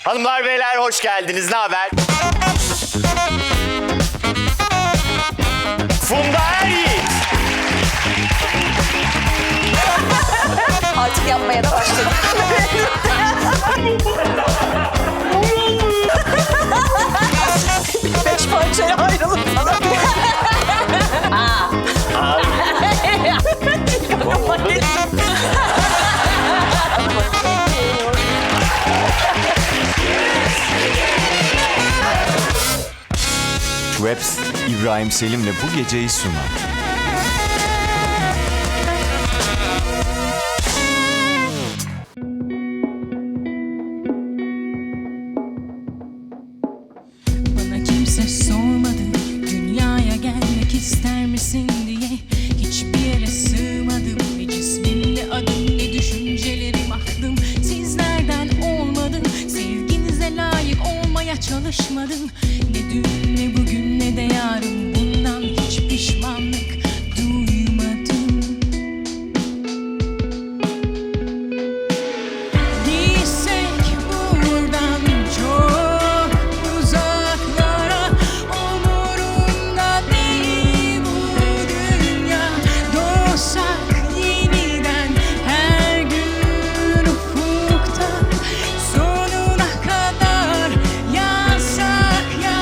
Hanımlar beyler hoş geldiniz. Ne haber? Funda Eryiğit. Artık yapmaya da başladım. Beş parçaya ayrılıp falan. Schweppes, İbrahim Selim'le bu geceyi sunar. Bana kimse sormadı dünyaya gelmek ister misin diye. Hiçbir yere sığmadım, ne cismim ne adım ne düşüncelerim aklım sizlerden olmadı. Sevginize layık olmaya çalışmadım. Ne dün ne bugün ne de yarın bundan hiç pişmanlık duymadım. Gitsek buradan çok uzaklara, umurumda değil bu dünya. Doğsak yeniden her gün ufukta, sonuna kadar yansak ya.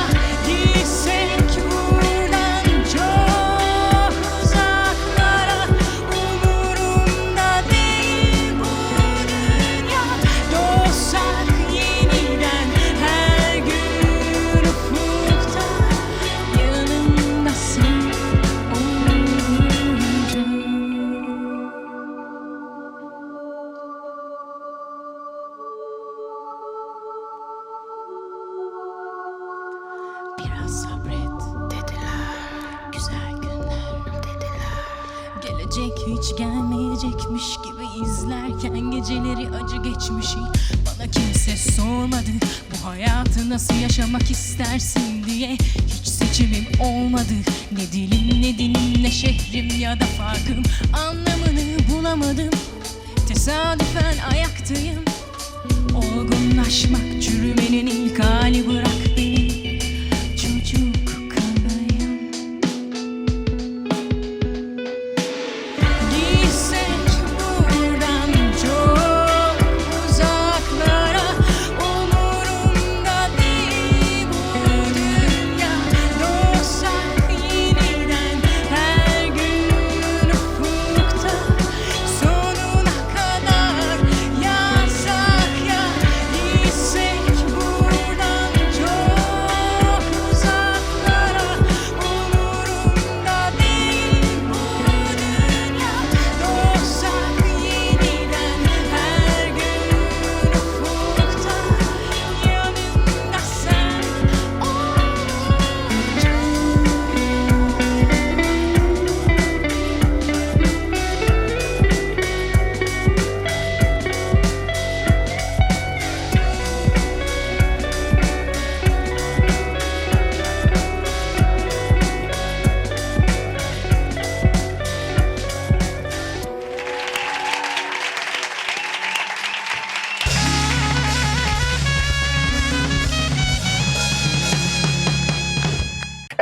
Gitsek buradan çok uzaklara, umurumda değil bu dünya. Doğsak yeniden her gün ufukta, yanımdasın olunca. Biraz sabret dediler, güzel günler dediler. Gelecek hiç gelmeyecekmiş gibi izlerken geceleri acı geçmişi. Bana kimse sormadı bu hayatı nasıl yaşamak istersin diye. Hiç seçimim olmadı, ne dilim ne dinim ne şehrim ya da farkım. Anlamını bulamadım, tesadüfen ayaktayım. Olgunlaşmak çürümenin ilk hali, bırak beni çocuk kalayım. Gitsek buradan çok uzaklara, umurumda değil bu dünya. Doğsak yeniden her gün ufukta, sonuna kadar yansak ya. Gitsek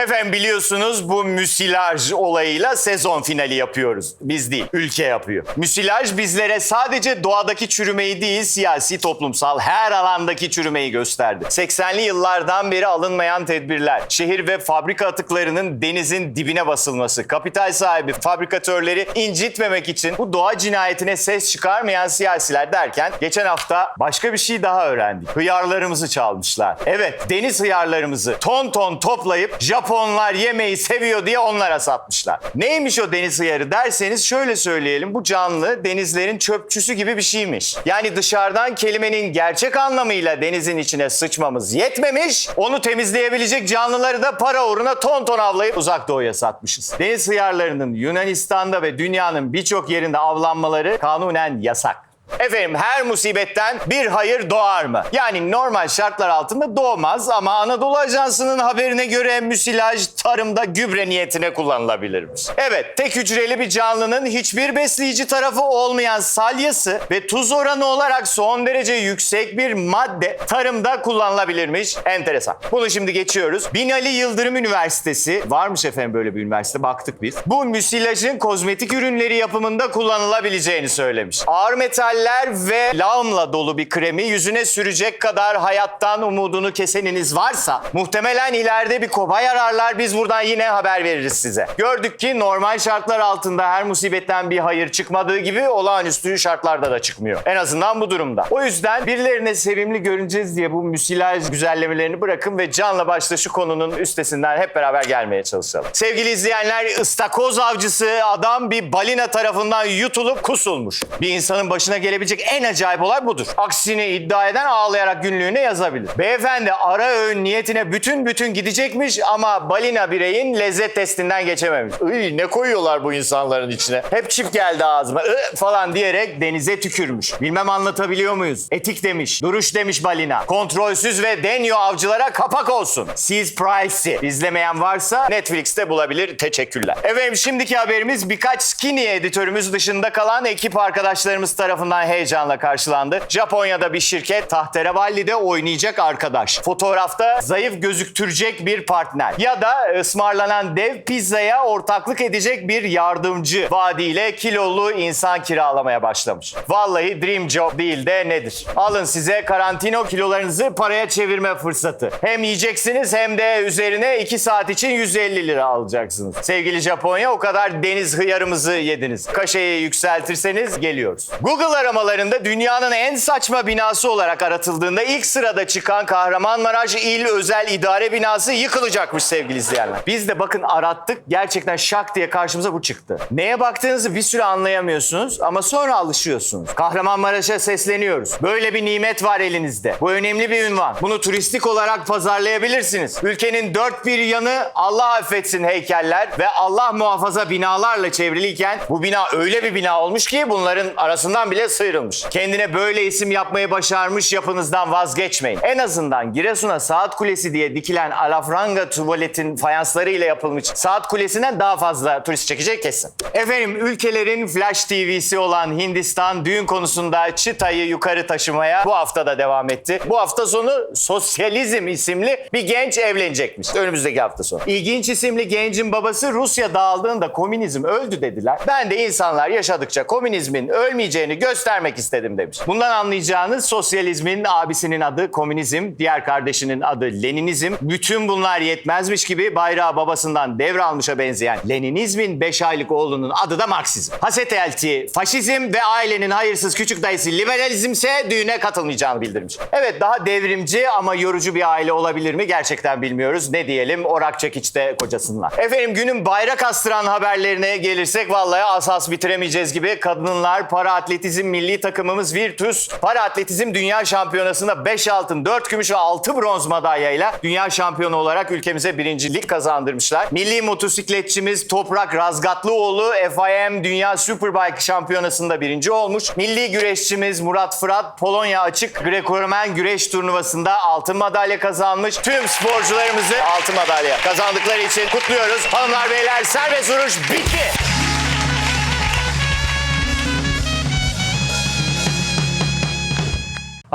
Efendim biliyorsunuz bu müsilaj olayıyla sezon finali yapıyoruz. Biz değil, ülke yapıyor. Müsilaj bizlere sadece doğadaki çürümeyi değil, siyasi, toplumsal her alandaki çürümeyi gösterdi. 80'li yıllardan beri alınmayan tedbirler, şehir ve fabrika atıklarının denizin dibine basılması, kapital sahibi fabrikatörleri incitmemek için bu doğa cinayetine ses çıkarmayan siyasiler derken geçen hafta başka bir şey daha öğrendik. Hıyarlarımızı çalmışlar. Evet, deniz hıyarlarımızı ton ton toplayıp Japonlar yemeği seviyor diye onlara satmışlar. Neymiş o deniz hıyarı derseniz şöyle söyleyelim. Bu canlı denizlerin çöpçüsü gibi bir şeymiş. Yani dışarıdan kelimenin gerçek anlamıyla denizin içine sıçmamız yetmemiş. Onu temizleyebilecek canlıları da para uğruna ton ton avlayıp uzak doğuya satmışız. Deniz hıyarlarının Yunanistan'da ve dünyanın birçok yerinde avlanmaları kanunen yasak. Efendim her musibetten bir hayır doğar mı? Yani normal şartlar altında doğmaz ama Anadolu Ajansı'nın haberine göre müsilaj tarımda gübre niyetine kullanılabilirmiş. Evet, tek hücreli bir canlının hiçbir besleyici tarafı olmayan salyası ve tuz oranı olarak son derece yüksek bir madde tarımda kullanılabilirmiş. Enteresan. Bunu şimdi geçiyoruz. Binali Yıldırım Üniversitesi, varmış efendim böyle bir üniversite, baktık biz. Bu müsilajın kozmetik ürünleri yapımında kullanılabileceğini söylemiş. Ağır metal ve lağımla dolu bir kremi yüzüne sürecek kadar hayattan umudunu keseniniz varsa muhtemelen ileride bir kobay ararlar, biz buradan yine haber veririz size. Gördük ki normal şartlar altında her musibetten bir hayır çıkmadığı gibi olağanüstü şartlarda da çıkmıyor. En azından bu durumda. O yüzden birilerine sevimli görüneceğiz diye bu müsilaj güzellemelerini bırakın ve canla başla şu konunun üstesinden hep beraber gelmeye çalışalım. Sevgili izleyenler, ıstakoz avcısı adam bir balina tarafından yutulup kusulmuş. Bir insanın başına gelebilecek en acayip olay budur. Aksini iddia eden ağlayarak günlüğüne yazabilir. Beyefendi ara öğün niyetine bütün gidecekmiş ama balina bireyin lezzet testinden geçememiş. Iy, ne koyuyorlar bu insanların içine? Hep çip geldi ağzıma falan diyerek denize tükürmüş. Bilmem anlatabiliyor muyuz? Etik demiş, duruş demiş balina. Kontrolsüz ve deniyor avcılara kapak olsun. Siz Price'i izlemeyen varsa Netflix'te bulabilir. Teşekkürler. Efendim şimdiki haberimiz birkaç skinny editörümüz dışında kalan ekip arkadaşlarımız tarafından heyecanla karşılandı. Japonya'da bir şirket tahterevalli'de oynayacak arkadaş. Fotoğrafta zayıf gözüktürecek bir partner. Ya da ısmarlanan dev pizzaya ortaklık edecek bir yardımcı vaadiyle kilolu insan kiralamaya başlamış. Vallahi dream job değil de nedir? Alın size karantino kilolarınızı paraya çevirme fırsatı. Hem yiyeceksiniz hem de üzerine 2 saat için 150 lira alacaksınız. Sevgili Japonya, o kadar deniz hıyarımızı yediniz. Kaşeyi yükseltirseniz geliyoruz. Google aramalarında dünyanın en saçma binası olarak aratıldığında ilk sırada çıkan Kahramanmaraş İl Özel İdare Binası yıkılacakmış sevgili izleyenler. Biz de bakın arattık, gerçekten şak diye karşımıza bu çıktı. Neye baktığınızı bir süre anlayamıyorsunuz ama sonra alışıyorsunuz. Kahramanmaraş'a sesleniyoruz. Böyle bir nimet var elinizde. Bu önemli bir ünvan. Bunu turistik olarak pazarlayabilirsiniz. Ülkenin dört bir yanı Allah affetsin heykeller ve Allah muhafaza binalarla çevriliyken bu bina öyle bir bina olmuş ki bunların arasından bile sıyrılmış. Kendine böyle isim yapmayı başarmış yapınızdan vazgeçmeyin. En azından Giresun'a Saat Kulesi diye dikilen alafranga tuvaletin fayansları ile yapılmış Saat Kulesi'nden daha fazla turist çekecek kesin. Efendim ülkelerin Flash TV'si olan Hindistan düğün konusunda çıtayı yukarı taşımaya bu hafta da devam etti. Bu hafta sonu Sosyalizm isimli bir genç evlenecekmiş. Önümüzdeki hafta sonu. İlginç isimli gencin babası Rusya dağıldığında komünizm öldü dediler. Ben de insanlar yaşadıkça komünizmin ölmeyeceğini göstermek istedim demiş. Bundan anlayacağınız sosyalizmin abisinin adı komünizm, diğer kardeşinin adı Leninizm. Bütün bunlar yetmezmiş gibi bayrağı babasından devralmışa benzeyen Leninizmin 5 aylık oğlunun adı da Marksizm. Hasete elti faşizm ve ailenin hayırsız küçük dayısı liberalizmse düğüne katılmayacağını bildirmiş. Evet, daha devrimci ama yorucu bir aile olabilir mi? Gerçekten bilmiyoruz. Ne diyelim, Orak Çekiç'te kocasınlar. Efendim günün bayrak astıran haberlerine gelirsek vallahi asas bitiremeyeceğiz gibi. Kadınlar para atletizm milli takımımız Virtus para atletizm dünya şampiyonasında 5 altın, 4 gümüş ve 6 bronz madalyayla dünya şampiyonu olarak ülkemize birincilik kazandırmışlar. Milli motosikletçimiz Toprak Razgatlıoğlu FIM Dünya Superbike Şampiyonası'nda birinci olmuş. Milli güreşçimiz Murat Fırat Polonya Açık Greco-Romen Güreş Turnuvası'nda altın madalya kazanmış. Tüm sporcularımızı altın madalya kazandıkları için kutluyoruz. Hanımlar beyler, serbest vuruş bitti.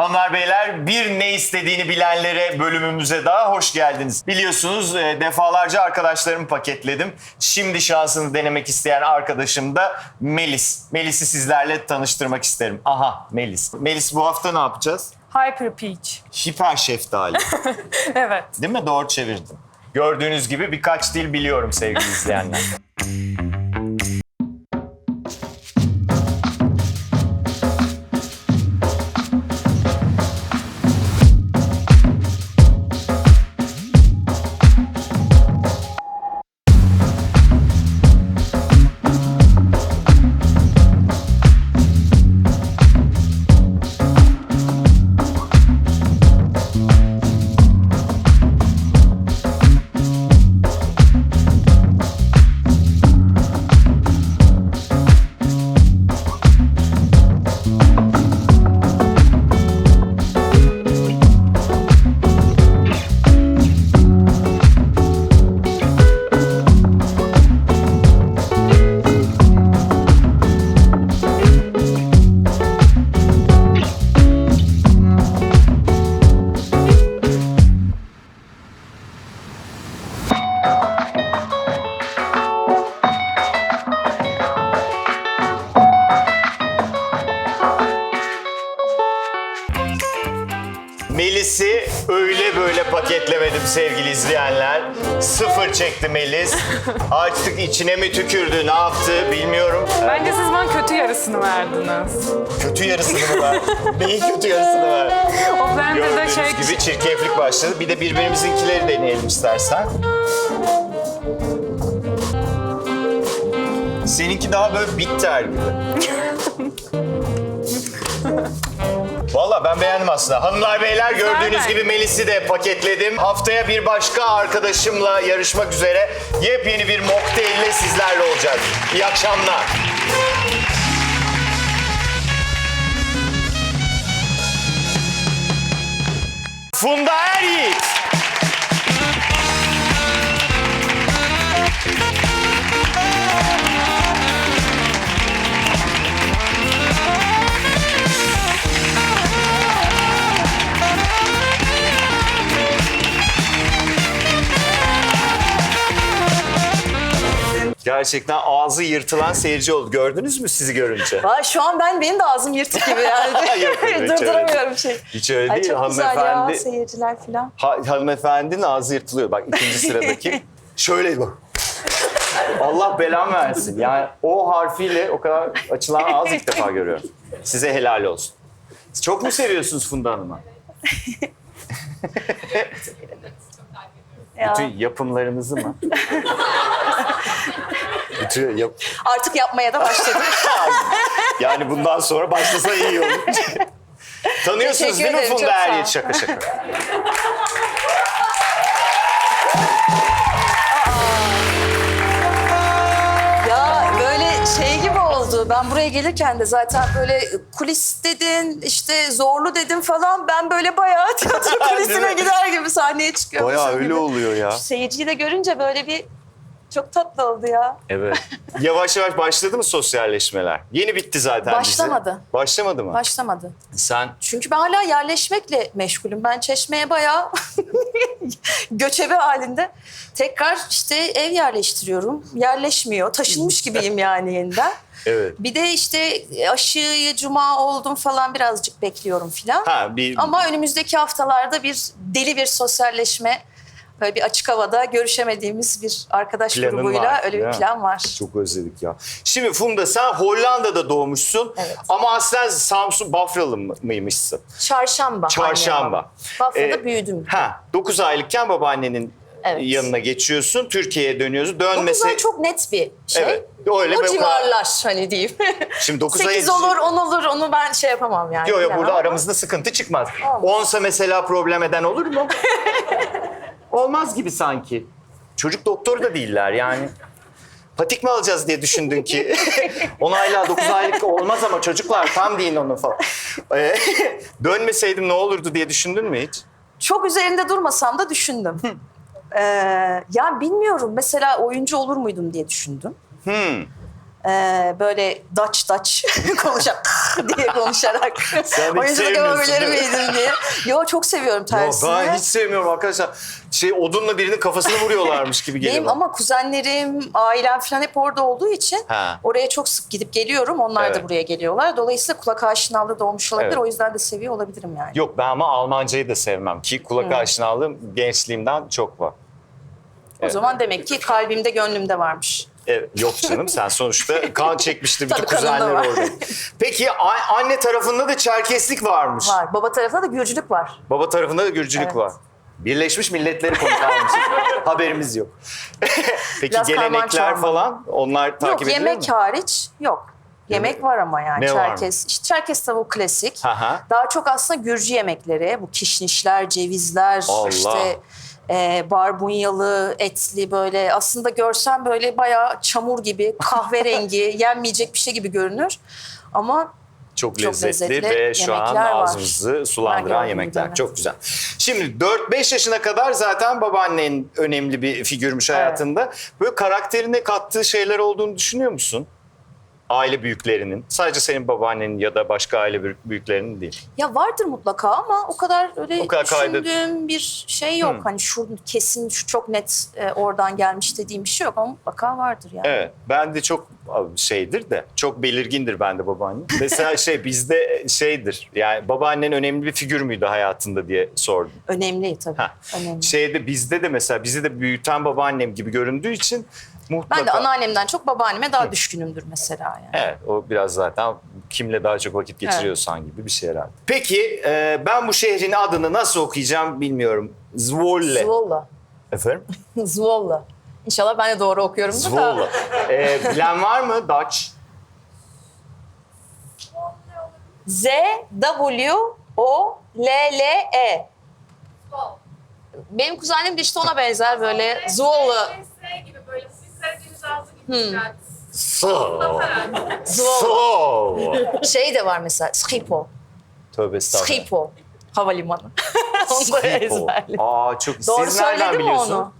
Hanımlar beyler, bir ne istediğini bilenlere bölümümüze daha hoş geldiniz. Biliyorsunuz defalarca arkadaşlarımı paketledim. Şimdi şansını denemek isteyen arkadaşım da Melis. Melis'i sizlerle tanıştırmak isterim. Aha, Melis. Melis, bu hafta ne yapacağız? Hyper Peach. Hiper şeftali. Evet. Değil mi? Doğru çevirdim. Gördüğünüz gibi birkaç dil biliyorum sevgili izleyenler. Melis'i öyle böyle paketlemedim sevgili izleyenler. Sıfır çekti Melis. Artık içine mi tükürdü, ne yaptı bilmiyorum. Bence siz bana kötü yarısını verdiniz. Kötü yarısını mı ver? Neyin kötü yarısını ver? O blenderda Gördüğünüz gibi çirkeflik başladı. Bir de birbirimizinkileri deneyelim istersen. Seninki daha böyle bitter gibi. Valla ben beğendim aslında. Hanımlar beyler, gördüğünüz Güzel. gibi Melis'i de paketledim. Haftaya bir başka arkadaşımla yarışmak üzere yepyeni bir mocktail ile sizlerle olacak. İyi akşamlar. Funda Eryiğit. Gerçekten ağzı yırtılan seyirci oldu. Gördünüz mü sizi görünce? Vay, şu an benim de ağzım yırtık gibi yani. Yok, hiç öyle Durduramıyorum şey. Hiç öyle Ay, değil. çok güzel ya, Hanımefendi, seyirciler falan. hanımefendinin ağzı yırtılıyor. Bak ikinci sıradaki. Şöyle bak. Allah belamı versin. Yani o harfiyle o kadar açılan ağız ilk defa görüyorum. Size helal olsun. Siz çok mu seviyorsunuz Funda Hanım'a? Ya. Bütün yapımlarınızı mı? Bütün Artık yapmaya da başladım. Yani bundan sonra başlasa iyi olur. Tanıyorsunuz Teşekkür değil mi ederim, Funda çok sağ ol. Eryiğit? Şaka şaka. Ya böyle şey gibi oldu. Ben buraya gelirken de zaten böyle kulis dedin, işte zorlu dedim falan. Ben böyle bayağı tiyatro Değil kulisine mi? gider gibi sahneye çıkıyormuşum Bayağı öyle gibi. oluyor ya. Seyirciyi de görünce böyle bir çok tatlı oldu ya. Evet. Yavaş yavaş başladı mı sosyalleşmeler? Yeni bitti zaten Başlamadı. dizi. Başlamadı mı? Başlamadı. Sen Çünkü ben hala yerleşmekle meşgulüm. Ben Çeşme'ye bayağı göçebe halinde tekrar işte ev yerleştiriyorum. Yerleşmiyor. Taşınmış gibiyim yani yeniden. evet. Bir de işte aşıyı cuma oldum falan, birazcık bekliyorum falan. Ha bir Ama önümüzdeki haftalarda bir deli bir sosyalleşme, böyle bir açık havada görüşemediğimiz bir arkadaş Planın grubuyla var, öyle değil bir mi? plan var. çok özledik ya. Şimdi Funda, sen Hollanda'da doğmuşsun. Evet. Ama aslen Samsun Bafralı mıymışsın? Çarşamba. Çarşamba. annem babam. Bafra'da büyüdüm. 9 aylıkken babaannenin Evet. yanına geçiyorsun. Türkiye'ye dönüyorsun. 9 Dönmesi... ay çok net bir şey. Evet, öyle o ve o civarlar hani diyeyim. Şimdi 9 ay... 8 olur, 10 olur, onu ben şey yapamam yani. Yok yok, bilemem burada ama. aramızda sıkıntı çıkmaz. Olmaz. 10'sa mesela problem eden olur mu? Olmaz gibi sanki. Çocuk doktoru da değiller yani. Patik mi alacağız diye düşündün ki? 10 aylık 9 aylık olmaz ama çocuklar tam deyin onu falan. Dönmeseydim ne olurdu diye düşündün mü hiç? Çok üzerinde durmasam da düşündüm. Ya bilmiyorum, mesela oyuncu olur muydum diye düşündüm. Böyle Dutch konuşan diye konuşarak. Sen hiç Oyunculuk sevmiyorsun, yapabilir değil mi? miydim diye. Yo çok seviyorum tersini. Ben hiç sevmiyorum arkadaşlar. Odunla birinin kafasını vuruyorlarmış gibi geliyor. Benim bana. ama kuzenlerim, ailem falan hep orada olduğu için Ha. oraya çok sık gidip geliyorum. Onlar Evet. da buraya geliyorlar. Dolayısıyla kulak aşinalığı da olmuş olabilir. Evet. O yüzden de seviyor olabilirim yani. Yok ben ama Almancayı da sevmem ki kulak aşinalığım gençliğimden çok var. O zaman demek ki kalbimde, gönlümde varmış. Evet, yok canım sen sonuçta kan çekmiştir bütün Tabii, kanında kuzenler var. orada. Peki anne tarafında da Çerkeslik varmış. Var. Baba tarafında da Gürcülük var. Baba tarafında da Gürcülük Evet. var. Birleşmiş Milletleri konuk almışız. Haberimiz yok. Peki Biraz karman gelenekler çorman. falan onlar takip Yok, ediliyor yemek mu? hariç yok. Yemek var ama yani. Ne Çerkes, işte Çerkes tavuğu klasik. Aha. Daha çok aslında Gürcü yemekleri. Bu kişnişler, cevizler, Allah. işte barbunyalı, etli böyle. Aslında görsen böyle bayağı çamur gibi, kahverengi, yenmeyecek bir şey gibi görünür. Ama Çok Çok lezzetli lezzetli ve şu an yemekler var. ağzımızı sulandıran Ben yemekler. gördüm, Çok evet. güzel. Şimdi 4-5 yaşına kadar zaten babaannen önemli bir figürmüş hayatında. Böyle karakterine kattığı şeyler olduğunu düşünüyor musun? Aile büyüklerinin. Sadece senin babaannenin ya da başka aile büyüklerinin değil. ya vardır mutlaka ama o kadar öyle O kadar kaydı- düşündüğüm bir şey yok. Hani şu kesin, şu çok net oradan gelmiş dediğim bir şey yok ama mutlaka vardır yani. Evet. Ben de çok şeydir de çok belirgindir bende babaannem. Mesela bizde şeydir. Yani babaannen önemli bir figür müydü hayatında diye sordum. Önemli tabii. Ha. Önemli. Bizde de mesela bizi de büyüten babaannem gibi göründüğü için mutlaka. Ben de anneannemden çok babaanneme daha düşkünümdür mesela yani. Evet, o biraz zaten kimle daha çok vakit geçiriyorsan gibi bir şey herhalde. Peki ben bu şehrin adını nasıl okuyacağım bilmiyorum. Zwolle. Zwolle. Efendim? Zwolle. İnşallah ben de doğru okuyorum. Zwolle. Bilen var mı Dutch? Z-W-O-L-L-E. Benim kuzenim de işte ona benzer böyle Zwolle. S gibi böyle bir Karadeniz ağzı gibi geldi. So. Zwolle. So. Şey de var mesela Schiphol. Tövbe estağfurullah. Schiphol. Havalimanı. Onu da Schiphol. ezberledim. Aa çok. Doğru Siz nereden söyledim mi biliyorsun? onu?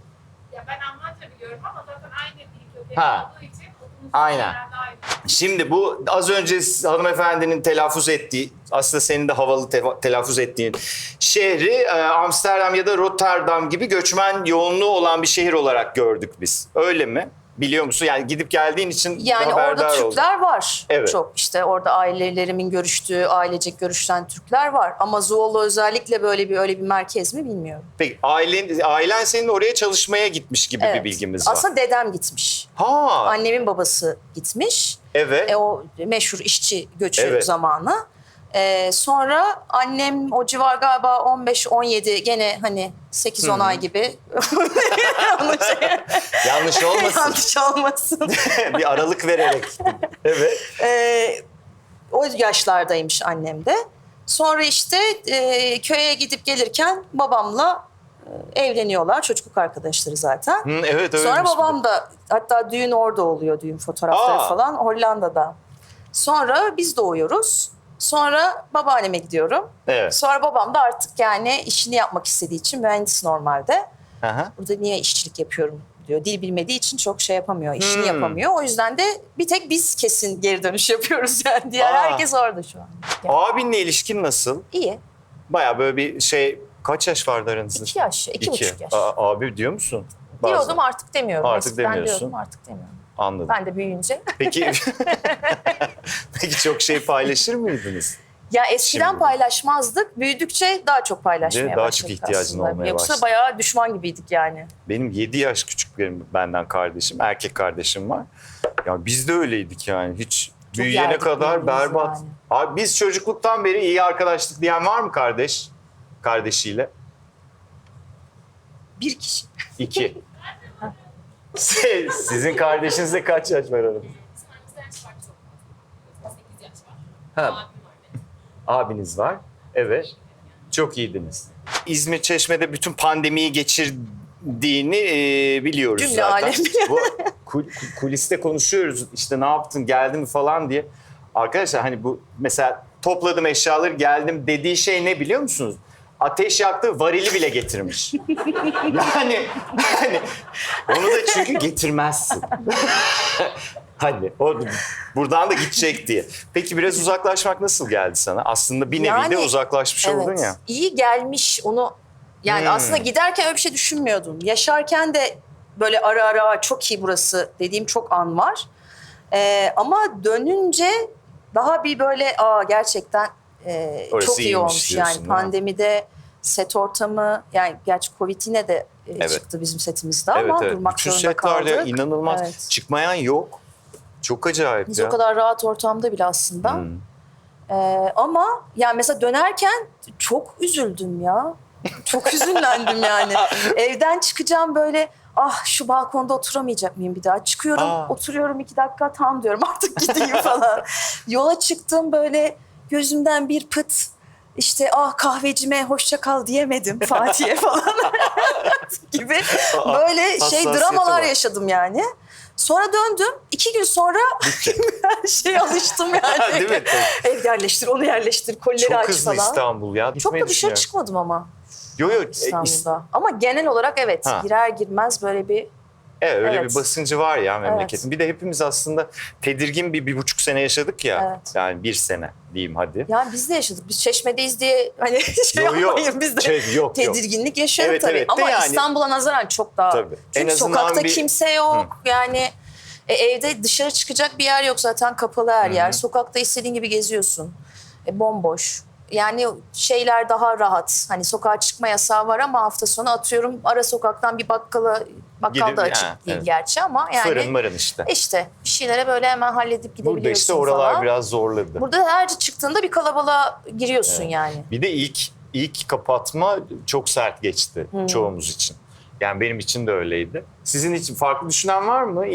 Ya ben Almanca biliyorum ama zaten aynı dil kökeni Ha. olduğu için okulumuzun Aynen. genelde aynı. Şimdi bu az önce hanımefendinin telaffuz ettiği, aslında senin de havalı telaffuz ettiğin şehri Amsterdam ya da Rotterdam gibi göçmen yoğunluğu olan bir şehir olarak gördük biz. Öyle mi? Biliyor musun? Yani gidip geldiğin için Yani orada haberdar oldum. Türkler var. Evet. Çok işte orada ailelerimin görüştüğü, ailecek görüşen Türkler var. Ama Zwolle özellikle böyle bir merkez mi bilmiyorum. Peki ailen senin oraya çalışmaya gitmiş gibi bir Evet. bilgimiz var. Aslında dedem gitmiş. Ha, Annemin babası gitmiş. evet. O meşhur işçi göçü Evet. zamanı. Sonra annem o civar galiba 15-17 gene hani 8-10 ay gibi. Onu Yanlış olmasın. yanlış olmasın. Bir aralık vererek. Evet. O yaşlardaymış annem de. Sonra işte köye gidip gelirken babamla evleniyorlar. Çocukluk arkadaşları zaten. Hı, evet öyle. Sonra babam da hatta düğün orada oluyor, düğün fotoğrafları Aa. falan Hollanda'da. Sonra biz doğuyoruz. Sonra babaanneme gidiyorum. Evet. Sonra babam da artık yani işini yapmak istediği için mühendis normalde. Aha. Burada niye işçilik yapıyorum diyor. Dil bilmediği için çok şey yapamıyor, işini yapamıyor. O yüzden de bir tek biz kesin geri dönüş yapıyoruz yani. Diğer Aa. herkes orada şu an. Abinle ilişkin nasıl? İyi. Baya böyle bir kaç yaş vardı aranızda? 2 yaş, 2,5 yaş. Abi diyor musun? Bazen. Diyordum artık demiyorum. Artık Eskiden demiyorsun. diyordum artık demiyorum. Anladım. Ben de büyüyünce. Peki peki çok şey paylaşır mıydınız? Ya eskiden Şimdi. paylaşmazdık. Büyüdükçe daha çok paylaşmaya Daha çok başladık ihtiyacın aslında. olmaya Yoksa başladı. bayağı düşman gibiydik yani. Benim 7 yaş küçük benden kardeşim, erkek kardeşim var. Ya biz de öyleydik yani. Hiç büyüyene yerdik kadar birbirimizi berbat. yani. Abi biz çocukluktan beri iyi arkadaşlık diyen var mı kardeşiyle? Bir kişi. 2. Sizin kardeşinizle kaç yaş var aranızda? Bizden yaş var çok. 8 yaş var. Ha, Abim var benim. abiniz var. Evet. Çok iyiydiniz. İzmir Çeşme'de bütün pandemiyi geçirdiğini biliyoruz Cümle zaten. alem biliyor. Bu kuliste konuşuyoruz işte ne yaptın geldi mi falan diye. Arkadaşlar hani bu mesela topladım eşyaları geldim dediği şey ne biliyor musunuz? Ateş yaktı varili bile getirmiş. yani onu da çünkü getirmezsin. Hani o buradan da gidecek diye. Peki biraz uzaklaşmak nasıl geldi sana? Aslında bir nevi de uzaklaşmış oldun ya. İyi gelmiş onu. Yani aslında giderken öyle bir şey düşünmüyordum. Yaşarken de böyle ara ara çok iyi burası dediğim çok an var. Ama dönünce daha bir böyle gerçekten Orası çok iyi iyiymiş olmuş diyorsun, yani. değil mi? Pandemide set ortamı yani gerçi Covid yine de Evet. çıktı bizim setimizde ama durmak Bütün zorunda setlerde kaldık. inanılmaz. Evet. Çıkmayan yok. Çok acayip Biz ya. o kadar rahat ortamda bile aslında. Ama yani mesela dönerken çok üzüldüm ya. Çok üzünlendim yani. Evden çıkacağım böyle şu balkonda oturamayacak mıyım bir daha? Çıkıyorum, oturuyorum 2 dakika tam diyorum artık gideyim falan. Yola çıktım böyle gözümden bir pıt. İşte kahvecime hoşça kal diyemedim Fatih'e falan gibi böyle Hassasiyeti dramalar var. yaşadım yani. Sonra döndüm. 2 gün sonra her alıştım yani. Değil mi? Ev yerleştir, onu yerleştir, kolleri Çok aç hızlı falan. İstanbul ya. Çok Gitmeyi da dışarı düşünüyorum. çıkmadım ama Yok. İstanbul'da. Ama genel olarak evet girer girmez böyle bir Öyle Evet. bir basıncı var ya memleketin. Bir de hepimiz aslında tedirgin bir buçuk sene yaşadık ya. Evet. Yani 1 sene diyeyim hadi. yani biz de yaşadık. Biz Çeşme'deyiz diye hani Yok. yapmayın biz de Yok. tedirginlik yaşadık Evet, tabii. evet de Ama yani- İstanbul'a nazaran çok daha. Tabii. En Çünkü azından sokakta bir- kimse yok. Yani evde dışarı çıkacak bir yer yok zaten kapalı her yer. Sokakta istediğin gibi geziyorsun. Bomboş. Yani şeyler daha rahat. Hani sokağa çıkma yasağı var ama hafta sonu atıyorum ara sokaktan bir bakkal Gidip- da açık ha, değil evet. gerçi ama yani Fırın mırın işte. İşte bir şeylere böyle hemen halledip gidebiliyorsun Burada işte oralar falan. biraz zorladı. Burada her çıktığında bir kalabalığa giriyorsun yani. Bir de ilk kapatma çok sert geçti çoğumuz için. Yani benim için de öyleydi. Sizin için farklı düşünen var mı?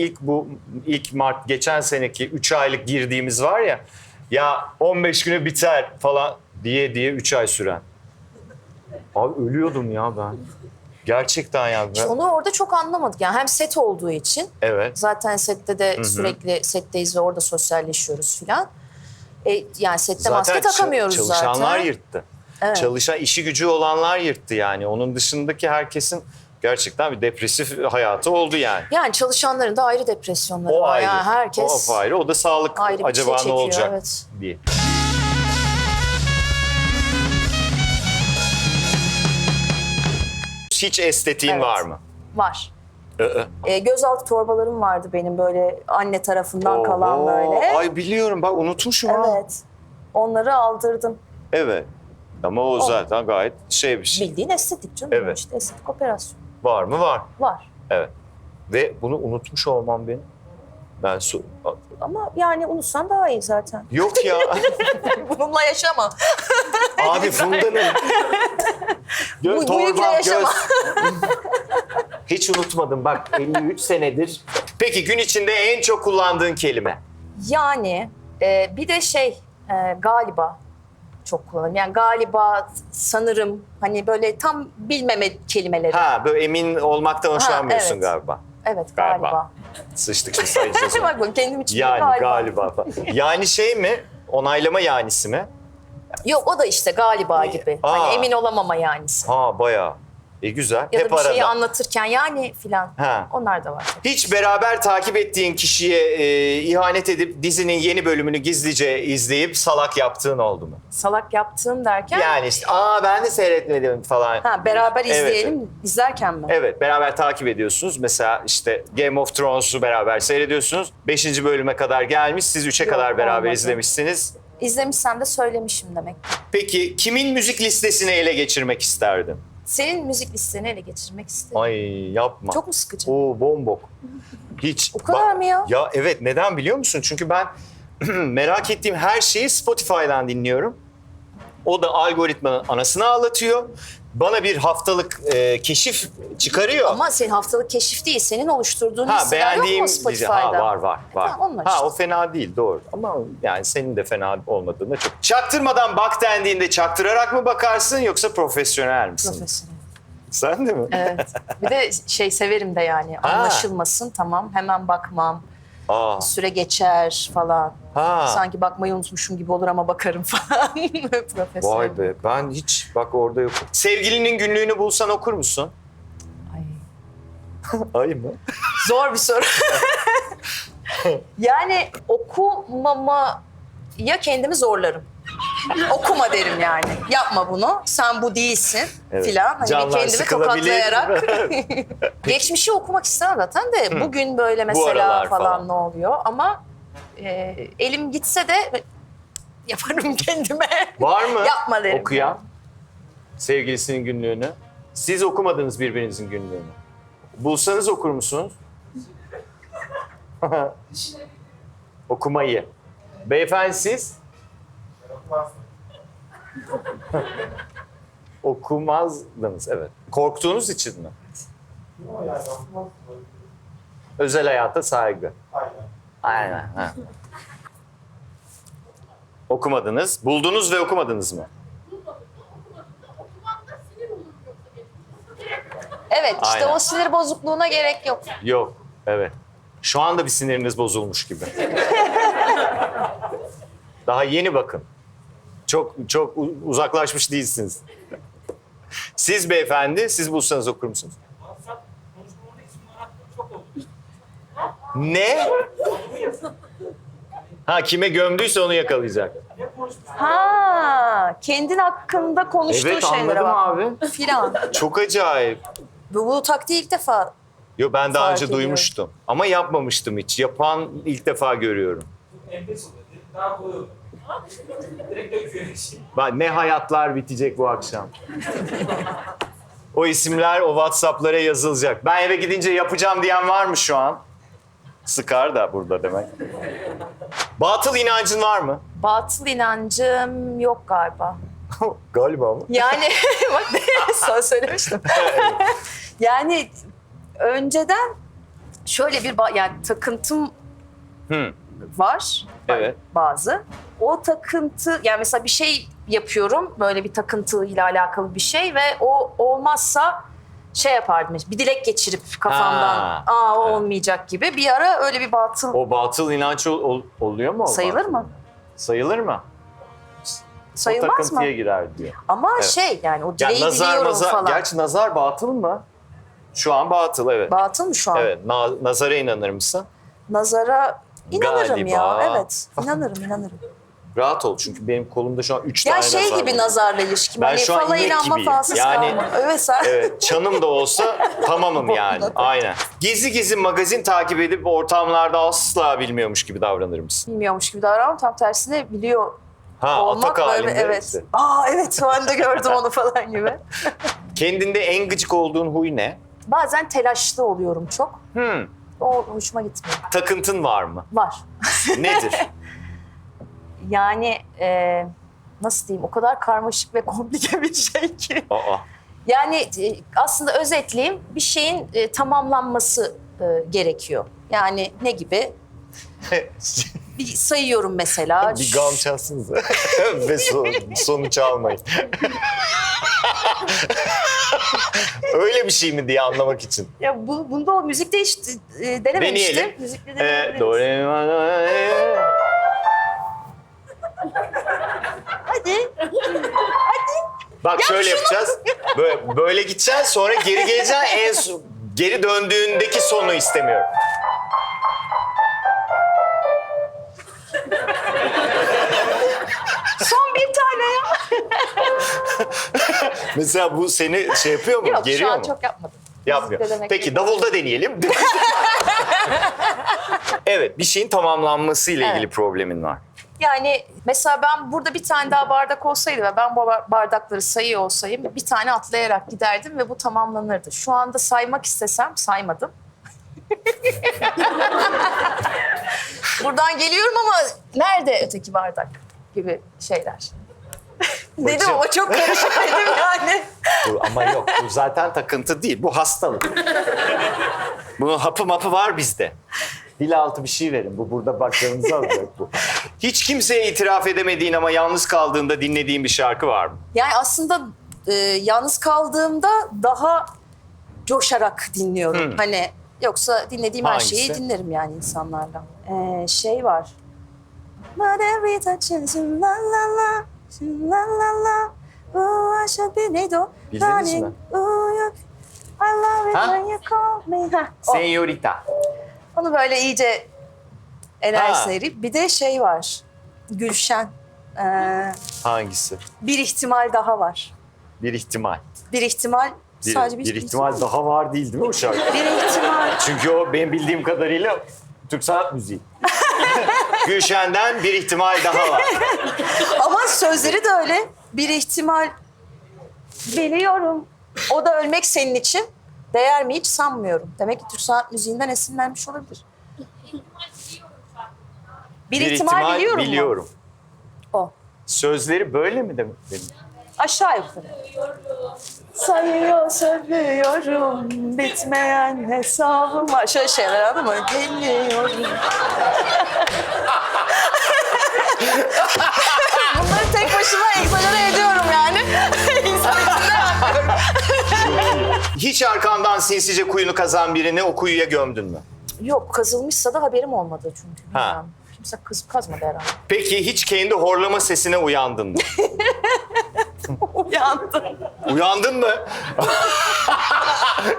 İlk Mart geçen seneki 3 aylık girdiğimiz var ya 15 güne biter falan diye 3 ay süren. Abi ölüyordum ya ben. Gerçekten ya. İşte onu orada çok anlamadık. Yani hem set olduğu için Evet. zaten sette de sürekli setteyiz ve orada sosyalleşiyoruz filan. Yani sette maske Zaten takamıyoruz çalışanlar zaten. yırttı. Evet. Çalışan, işi gücü olanlar yırttı yani. Onun dışındaki herkesin gerçekten bir depresif hayatı oldu yani. Yani çalışanların da ayrı depresyonları O var. ayrı. Yani herkes O ayrı. O da sağlık ayrı bir acaba şey ne çekiyor, olacak evet. diye. Hiç estetiğin Evet. var mı? var. Gözaltı torbalarım vardı benim böyle anne tarafından kalan Oo, böyle. Ay biliyorum bak unutmuşum ha. Evet. Onları aldırdım. Evet. Ama o zaten gayet bir şey. Bildiğin estetik canım. Evet. İşte estetik operasyon. Var mı? Var. Var. Evet. Ve bunu unutmuş olmam benim. Ben Ama yani unutsan daha iyi zaten. Yok ya. Bununla yaşama. Abi Funda'nın Bu yükle yaşama. Hiç unutmadım bak 53 senedir. Peki gün içinde en çok kullandığın kelime? Yani bir de galiba çok kullanırım. Yani galiba, sanırım hani böyle tam bilmeme kelimeleri. Ha böyle emin olmaktan hoşlanmıyorsun evet. galiba. Evet Galiba. galiba. Sıçtık şimdi sayacağız. onu. Bak kendim için Yani galiba falan. Yani mi? Onaylama yanisi mi? Yok o da işte galiba gibi. Aa. Hani emin olamama yanisi. Ha bayağı. Güzel. Ya da Hep bir şeyi arada. anlatırken yani filan. Ha. Onlar da var. Hiç beraber takip ettiğin kişiye ihanet edip dizinin yeni bölümünü gizlice izleyip salak yaptığın oldu mu? Salak yaptığım derken Yani işte ben de seyretmedim falan. beraber Evet, izleyelim izlerken mi? Evet beraber takip ediyorsunuz. Mesela işte Game of Thrones'u beraber seyrediyorsunuz. 5. bölüme kadar gelmiş. Siz 3'e Yok, kadar beraber olmadı. izlemişsiniz. İzlemişsem de söylemişim demek. Peki kimin müzik listesini ele geçirmek isterdin? Senin müzik listeni ele geçirmek istedim. Ay yapma. Çok mu sıkıcı? Oo bombok. Hiç. O kadar mı ya? Ya evet neden biliyor musun? Çünkü ben merak ettiğim her şeyi Spotify'dan dinliyorum. O da algoritmanın anasını ağlatıyor. Bana bir haftalık keşif çıkarıyor. Ama senin haftalık keşif değil, senin oluşturduğun listeler yok beğendiğim mu Spotify'da? var. tamam, onlar işte. O fena değil doğru. Ama yani senin de fena olmadığında çok. Çaktırmadan bak dendiğinde çaktırarak mı bakarsın yoksa profesyonel misin? Profesyonel. Sen de mi? Evet. Bir de severim de yani. Ha. Anlaşılmasın tamam. Hemen bakmam. Aa. Süre geçer falan. Ha. Sanki bakmayı unutmuşum gibi olur ama bakarım falan. Profesyonel. Vay be ben hiç bak orada yok. Sevgilinin günlüğünü bulsan okur musun? Ay. Ay mı? Zor bir soru. Yani okumamaya kendimi zorlarım. Okuma derim yani. Yapma bunu. Sen bu değilsin filan. Hani bir Canlar kendimi sıkılabilir. tokatlayarak. Geçmişi okumak istemem zaten de bugün böyle mesela aralar falan, falan. ne oluyor ama elim gitse de yaparım kendime. Var mı Yapma derim. okuyan sevgilisinin günlüğünü? Siz okumadınız birbirinizin günlüğünü. Bulsanız okur musunuz? Okumayı. Beyefendi siz? Okumazdınız, evet. Korktuğunuz için mi? Özel hayata saygı. Aynen. Ha. Okumadınız. Buldunuz ve okumadınız mı? Evet işte Aynen. o sinir bozukluğuna gerek yok. Yok. Evet. Şu anda bir siniriniz bozulmuş gibi. Daha yeni bakın. Çok uzaklaşmış değilsiniz. Siz beyefendi, siz bulsanız okur musunuz? Ne? Ha, kime gömdüyse onu yakalayacak. Ha, kendin hakkında konuştuğu Evet, şeylere anladım bak. abi. Filan. Çok acayip. Bu taktiği ilk defa. Yo, ben daha Fark önce ediyorum. duymuştum. Ama yapmamıştım hiç. Yapan ilk defa görüyorum. Enfes oluyor. Daha kolay oluyor. Direkt döküyor. Bak ne hayatlar bitecek bu akşam. O isimler o WhatsApp'lara yazılacak. Ben eve gidince yapacağım diyen var mı şu an? Sıkar da burada demek. Batıl inancın var mı? Batıl inancım yok galiba. Galiba mı? Yani bak sana söylemiştim. Yani önceden şöyle bir yani takıntım var. Evet. Bazı. O takıntı yani mesela bir şey yapıyorum böyle bir takıntıyla alakalı bir şey ve o olmazsa şey yapardım. Bir dilek geçirip kafamdan o Evet. olmayacak gibi. Bir ara öyle bir batıl O batıl inanç oluyor mu? O sayılır batıl? mı? Sayılır mı? O Sayılmaz mı? takıntıya girer diyor. Ama Evet. şey yani o Yani dileği diliyorum falan. Gerçi nazar batıl mı? Şu an batıl, evet. Batıl mı şu an? Evet. Nazara inanır mısın? Nazara inanırım Galiba. ya. Evet. İnanırım. Rahat ol çünkü benim kolumda şu an 3 Ya tane şey nazar gibi var. nazarla ilişkim. Ben Hani şu an fala inek inanma gibiyim. falsız Yani- kalma. Evet sen. Evet, çanım da olsa tamamım yani. Aynen. Gizli magazin takip edip ortamlarda asla bilmiyormuş gibi davranır mısın? Bilmiyormuş gibi davranmam. Tam tersine biliyor Ha, olmak atak böyle. halinde. Evet. işte. Evet ben de gördüm onu falan gibi. Kendinde en gıcık olduğun huy ne? Bazen telaşlı oluyorum çok. O hoşuma gitmiyor. Takıntın var mı? Var. Nedir? Yani nasıl diyeyim o kadar karmaşık ve komplike bir şey ki. Aa. Yani aslında özetleyeyim bir şeyin tamamlanması gerekiyor. Yani ne gibi? Bir sayıyorum mesela. Bir gam çalsınız ve sonuç almayın. Öyle bir şey mi diye anlamak için. Ya bunda o müzikte hiç denememiştim. Deneyelim. Müzikte deneyebiliriz. Do, re, mi, fa, re. Hadi. Bak şöyle yapacağız. Böyle gideceksin, sonra geri geleceksin. Geri döndüğündeki sonu istemiyorum. Son bir tane ya. Mesela bu seni şey yapıyor mu? Yok şu Geriyor an mu? çok yapmadım. Yapmıyor. Müzikte demek Peki ki- davulda deneyelim. Evet, bir şeyin tamamlanması ile ilgili Evet. problemin var. Yani mesela ben burada bir tane daha bardak olsaydı ve ben bu bardakları sayıyor olsaydım bir tane atlayarak giderdim ve bu tamamlanırdı. Şu anda saymak istesem saymadım. Buradan geliyorum ama nerede öteki bardak gibi şeyler. Dedim Bacım. ama çok karışık dedim yani. Ama yok, bu zaten takıntı değil, bu hastalık. Bunun hapı var bizde. Dil altı bir şey verin, bu burada bakacağınızı alacak bu. Hiç kimseye itiraf edemediğin ama yalnız kaldığında dinlediğin bir şarkı var mı? Yani aslında yalnız kaldığımda daha coşarak dinliyorum. Hani yoksa dinlediğim her şeyi Hangisi? dinlerim yani insanlarla. Şey var. But every touch is la la la, la la la. Oh, I should be neydi o? Bildiniz mi? Oh, I love it Ha? when you call me. Ha, o. Señorita. Onu böyle iyice Enerjisine Ha. eriyip. Bir de şey var. Gülşen. Hangisi? Bir ihtimal daha var. Bir ihtimal. Bir ihtimal sadece bir ihtimal daha var değil mi o şarkı? Bir ihtimal. Çünkü o benim bildiğim kadarıyla Türk sanat müziği. Gülşen'den bir ihtimal daha var. Ama sözleri de öyle. Bir ihtimal biliyorum. O da ölmek senin için. Değer mi hiç sanmıyorum. Demek ki Türk sanat müziğinden esinlenmiş olabilir. Bir ihtimal biliyorum mu? O. Sözleri böyle mi demek? Aşağı yukarı. Sayıyor söylüyorum bitmeyen hesabım var. Şöyle şeyler anladın mı? Geliyorum. Bunları tek başıma egzagere ediyorum yani. İnsan içinde yapıyorum. Hiç arkandan sinsice kuyunu kazan birini o kuyuya gömdün mü? Yok kazılmışsa da haberim olmadı çünkü. Ha. Bilmiyorum. Kimse kazmadı herhalde. Peki hiç kendi horlama sesine uyandın mı? Uyandım. Uyandın mı?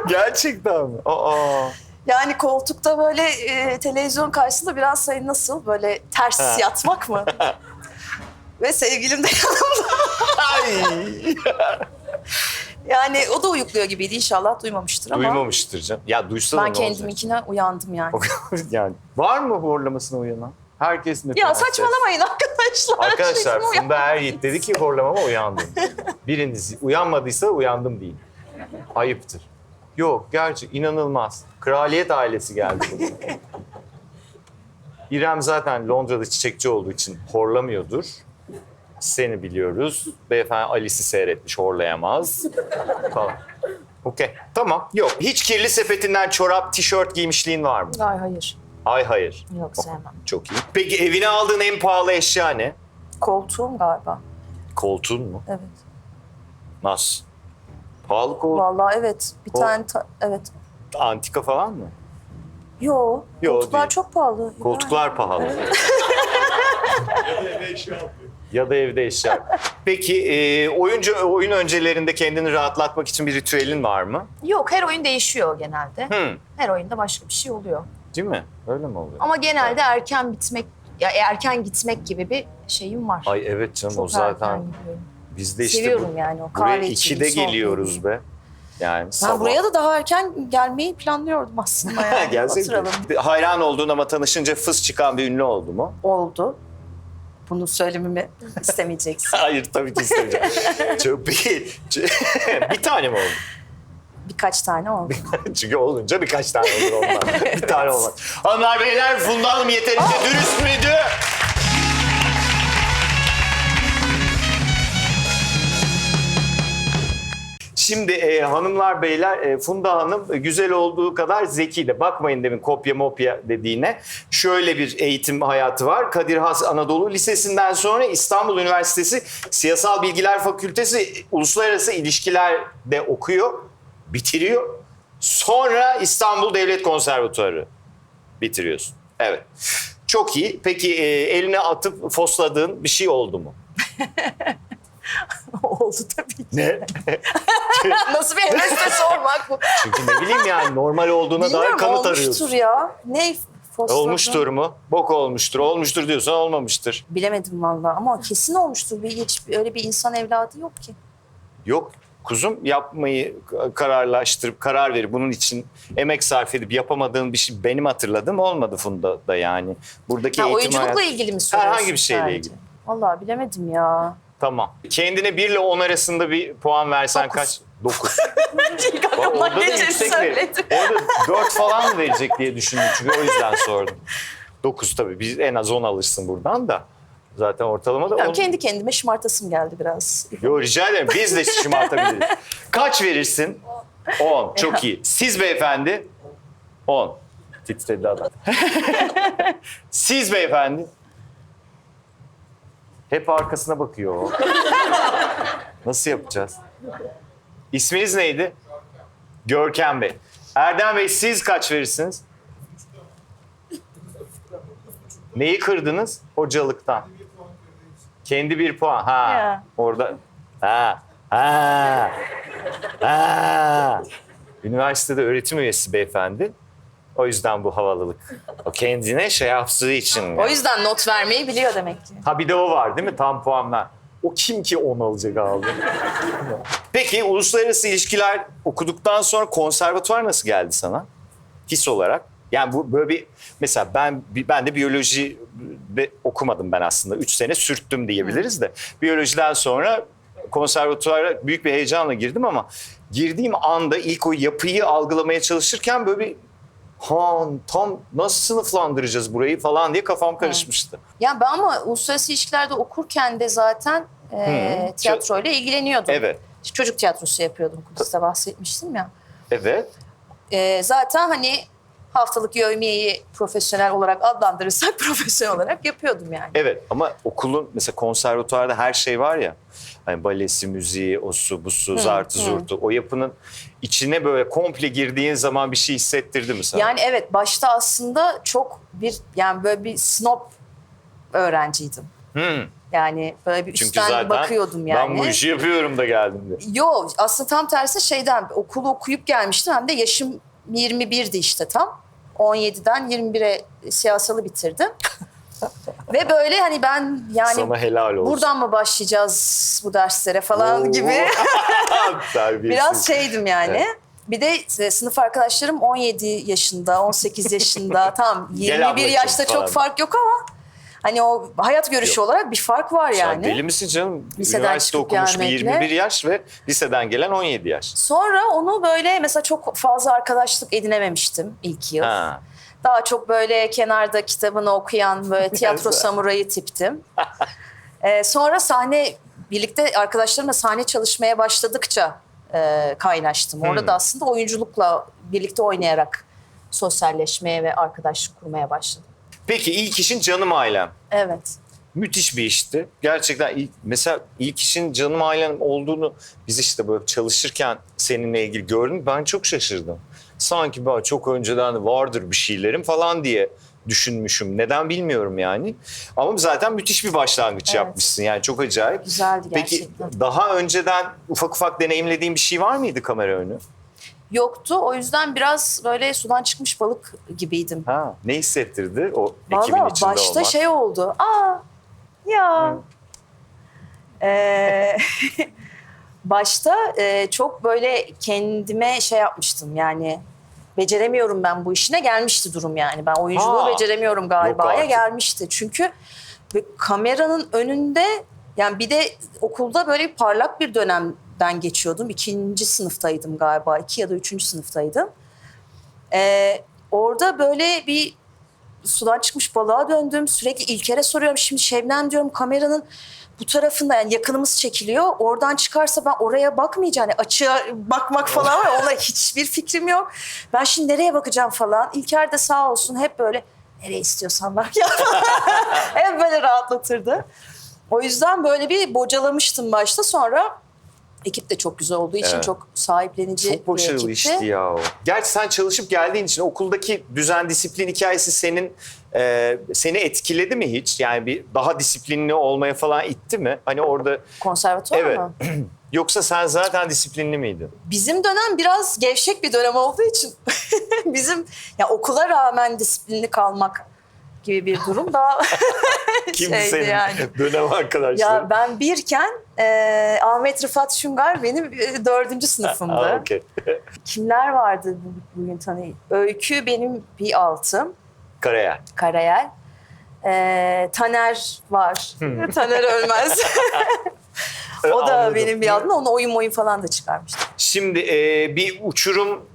Gerçekten mi? Aa. Yani koltukta böyle televizyon karşısında biraz nasıl böyle ters Ha. yatmak mı? Ve sevgilim de yanımda. Ay. Yani o da uyukluyor gibiydi. İnşallah duymamıştır ama Duymamıştır canım. Ya duysa da ben ne olacak? kendiminkine uyandım yani. Yani var mı horlamasına uyanan? Herkes mi? Ya saçmalamayın arkadaşlar. Arkadaşlar Şimdi Funda Eryiğit dedi ki horlamama uyandım. Biriniz uyanmadıysa uyandım deyin. Ayıptır. Yok gerçi inanılmaz. Kraliyet ailesi geldi bugün. İrem zaten Londra'da çiçekçi olduğu için horlamıyordur. Seni biliyoruz. Beyefendi Alice'i seyretmiş, horlayamaz. Falan. Okey. Tamam. Yok. Hiç kirli sepetinden çorap, tişört giymişliğin var mı? Ay hayır. Ay hayır. Yok sevmem. Çok iyi. Peki evine aldığın en pahalı eşya ne? Koltuğum galiba. Koltuğun mu? Evet. Nasıl? Pahalı koltuk. Vallahi evet. Bir Kol- tane evet. Antika falan mı? Yo. Yo, Koltuklar değil. çok pahalı. Koltuklar pahalı. Ya da evde eşya. Peki oyun öncelerinde kendini rahatlatmak için bir ritüelin var mı? Yok her oyun değişiyor genelde. Hı. Her oyunda başka bir şey oluyor. Değil mi? Öyle mi oluyor? Ama genelde erken bitmek, ya erken gitmek gibi bir şeyim var. Ay evet canım Çok o zaten erken gidiyorum. biz de işte Seviyorum yani o buraya kahve içmeyi, 2'de sohbeti. geliyoruz be. Yani Ben sabah. buraya da daha erken gelmeyi planlıyordum aslında yani. Gelseydin. Oturalım. Hayran olduğun ama tanışınca fıs çıkan bir ünlü oldu mu? Oldu. Bunu söylememi istemeyeceksin. Hayır tabii ki istemeyeceğim. Çok bir tane mi oldu? Birkaç tane oldu. Çünkü olunca birkaç tane olur ondan. Bir tane olmaz. Hanımlar beyler Funda Hanım yeterince dürüst müydü? Şimdi hanımlar beyler Funda Hanım güzel olduğu kadar zeki de. Bakmayın demin kopya mopya dediğine. Şöyle bir eğitim hayatı var. Kadir Has Anadolu Lisesi'nden sonra İstanbul Üniversitesi Siyasal Bilgiler Fakültesi Uluslararası İlişkiler'de okuyor. Bitiriyor. Sonra İstanbul Devlet Konservatuarı bitiriyorsun. Evet. Çok iyi. Peki eline atıp fosladığın bir şey oldu mu? Oldu tabii ki. Ne? Nasıl bir hevesle sormak bu? Çünkü ne bileyim yani normal olduğuna dair Bilmiyorum kanıt olmuştur arıyorsun. ya. Ne fosfadı? Olmuştur mu? Bok olmuştur. Olmuştur diyorsan olmamıştır. Bilemedim vallahi ama kesin olmuştur. Hiç öyle bir insan evladı yok ki. Yok kuzum yapmayı kararlaştırıp karar verip bunun için emek sarf edip yapamadığın bir şey benim hatırladığım olmadı Funda'da yani. Buradaki Ha, eğitim oyunculukla hayatı- ilgili mi soruyorsun? Herhangi bir şeyle sadece? ilgili. Vallahi bilemedim ya. Tamam. Kendine 1 ile 10 arasında bir puan versen 9. kaç? 9. Ama Orada da gece yüksek verir. söyledim. Orada 4 falan mı verecek diye düşündüm çünkü o yüzden sordum. 9 tabii. Biz en az 10 alırsın buradan da. Zaten ortalama da Ya 10. kendi kendime şımartasım geldi biraz. Yo rica ederim. Biz de şımartabiliriz. Kaç verirsin? 10. Çok iyi. Siz beyefendi? 10. Titredi adam. Siz beyefendi? Hep arkasına bakıyor o. Nasıl yapacağız? İsminiz neydi? Görkem Bey. Erdem Bey siz kaç verirsiniz? Neyi kırdınız? Hocalıktan. Kendi bir puan. Ha. Ya. Orada. Ha. Ha. Ha. Üniversitede öğretim üyesi beyefendi. O yüzden bu havalılık. O kendine şey yaptığı için. O yüzden not vermeyi biliyor demek ki. Ha bir de o var değil mi? Tam puanlar. O kim ki 10 alacak abi? Peki uluslararası ilişkiler okuduktan sonra konservatuvar nasıl geldi sana? His olarak. Yani bu böyle bir mesela ben de biyoloji okumadım ben aslında. 3 sene sürttüm diyebiliriz de. Biyolojiden sonra konservatuvara büyük bir heyecanla girdim ama girdiğim anda ilk o yapıyı algılamaya çalışırken böyle bir tam nasıl sınıflandıracağız burayı falan diye kafam karışmıştı. Ya ben ama uluslararası ilişkilerde okurken de zaten tiyatroyla ilgileniyordum. Evet. Çocuk tiyatrosu yapıyordum. Kudüs'te bahsetmiştim ya. Evet. Zaten hani haftalık yevmiyeyi profesyonel olarak adlandırırsak profesyonel olarak yapıyordum yani. Evet ama okulun mesela konservatuvarda her şey var ya. Hani balesi, müziği, osu, busu, zartı, zurtu. O yapının içine böyle komple girdiğin zaman bir şey hissettirdi mi sana? Yani evet başta aslında çok yani böyle bir snob öğrenciydim. Yani böyle bir Çünkü üstten zaten bakıyordum yani. ben bu işi yapıyorum da geldim diye. Yo aslında tam tersi şeyden okulu okuyup gelmiştim hem de yaşım 21'di işte tam. 17'den 21'e siyasalı bitirdim. Ve böyle hani ben yani Sana helal olsun. buradan mı başlayacağız bu derslere falan Oo. gibi Terbiyesiz. biraz şeydim yani. Evet. Bir de sınıf arkadaşlarım 17 yaşında, 18 yaşında tam Gel 21 ablacığım yaşta falan. çok fark yok ama hani o hayat görüşü olarak bir fark var Sen yani. deli misin canım? Liseden Üniversite çıkıp okumuş bir gelmekle. 21 yaş ve liseden gelen 17 yaş. Sonra onu böyle mesela çok fazla arkadaşlık edinememiştim ilk yıl. Ha. Daha çok böyle kenarda kitabını okuyan böyle tiyatro Güzel. samurayı tiptim. Sonra birlikte arkadaşlarımla sahne çalışmaya başladıkça kaynaştım. Orada da aslında oyunculukla birlikte oynayarak sosyalleşmeye ve arkadaşlık kurmaya başladım. Peki ilk işin Canım Ailem. Evet. Müthiş bir işti. Gerçekten mesela ilk işin Canım Ailem olduğunu biz işte böyle çalışırken seninle ilgili gördüm. Ben çok şaşırdım. Sanki ben çok önceden vardır bir şeylerim falan diye düşünmüşüm. Neden bilmiyorum yani. Ama zaten müthiş bir başlangıç Evet. yapmışsın. Yani çok acayip. Güzeldi Peki gerçekten. daha önceden ufak ufak deneyimlediğin bir şey var mıydı kamera önü? Yoktu. O yüzden biraz böyle sudan çıkmış balık gibiydim. Ha, ne hissettirdi o ekibin Valla içinde başta olmak? şey oldu. Ya. Başta çok böyle kendime şey yapmıştım yani beceremiyorum ben bu işine gelmişti durum yani. Ben oyunculuğu Ha. beceremiyorum Yok galiba'ya artık. gelmişti. Çünkü kameranın önünde yani bir de okulda böyle parlak bir dönemden geçiyordum. 2. sınıftaydım galiba. 2 ya da 3. sınıftaydım. Orada böyle bir sudan çıkmış balığa döndüm. Sürekli İlker'e soruyorum. Şimdi Şebnem diyorum kameranın bu tarafında yani yakınımız çekiliyor. Oradan çıkarsa ben oraya bakmayacağım. Yani açığa bakmak falan var. Ona hiçbir fikrim yok. Ben şimdi nereye bakacağım falan. İlker de sağ olsun hep böyle nereye istiyorsan bak ya. Hep böyle rahatlatırdı. O yüzden böyle bir bocalamıştım başta. Sonra ekip de çok güzel olduğu için Evet. çok sahiplenici Çok başarılı bir ekipti. işti ya o. Gerçi sen çalışıp geldiğin için okuldaki düzen disiplin hikayesi seni etkiledi mi hiç? Yani bir daha disiplinli olmaya falan itti mi? Hani orada Konservatuvar evet. mı? Yoksa sen zaten disiplinli miydin? Bizim dönem biraz gevşek bir dönem olduğu için bizim ya okula rağmen disiplinli kalmak gibi bir durum daha Kimdi şeydi senin yani. dönem arkadaşların? Ya ben birken Ahmet Rıfat Şungar benim 4. sınıfımdı. Aa, okey. Kimler vardı bugün tanıyın? Öykü benim bir altım. Karayel. Karayel. Taner var. Taner Ölmez. O da Anladım. benim bir altım. Onu oyun falan da çıkarmıştı. Şimdi bir uçurum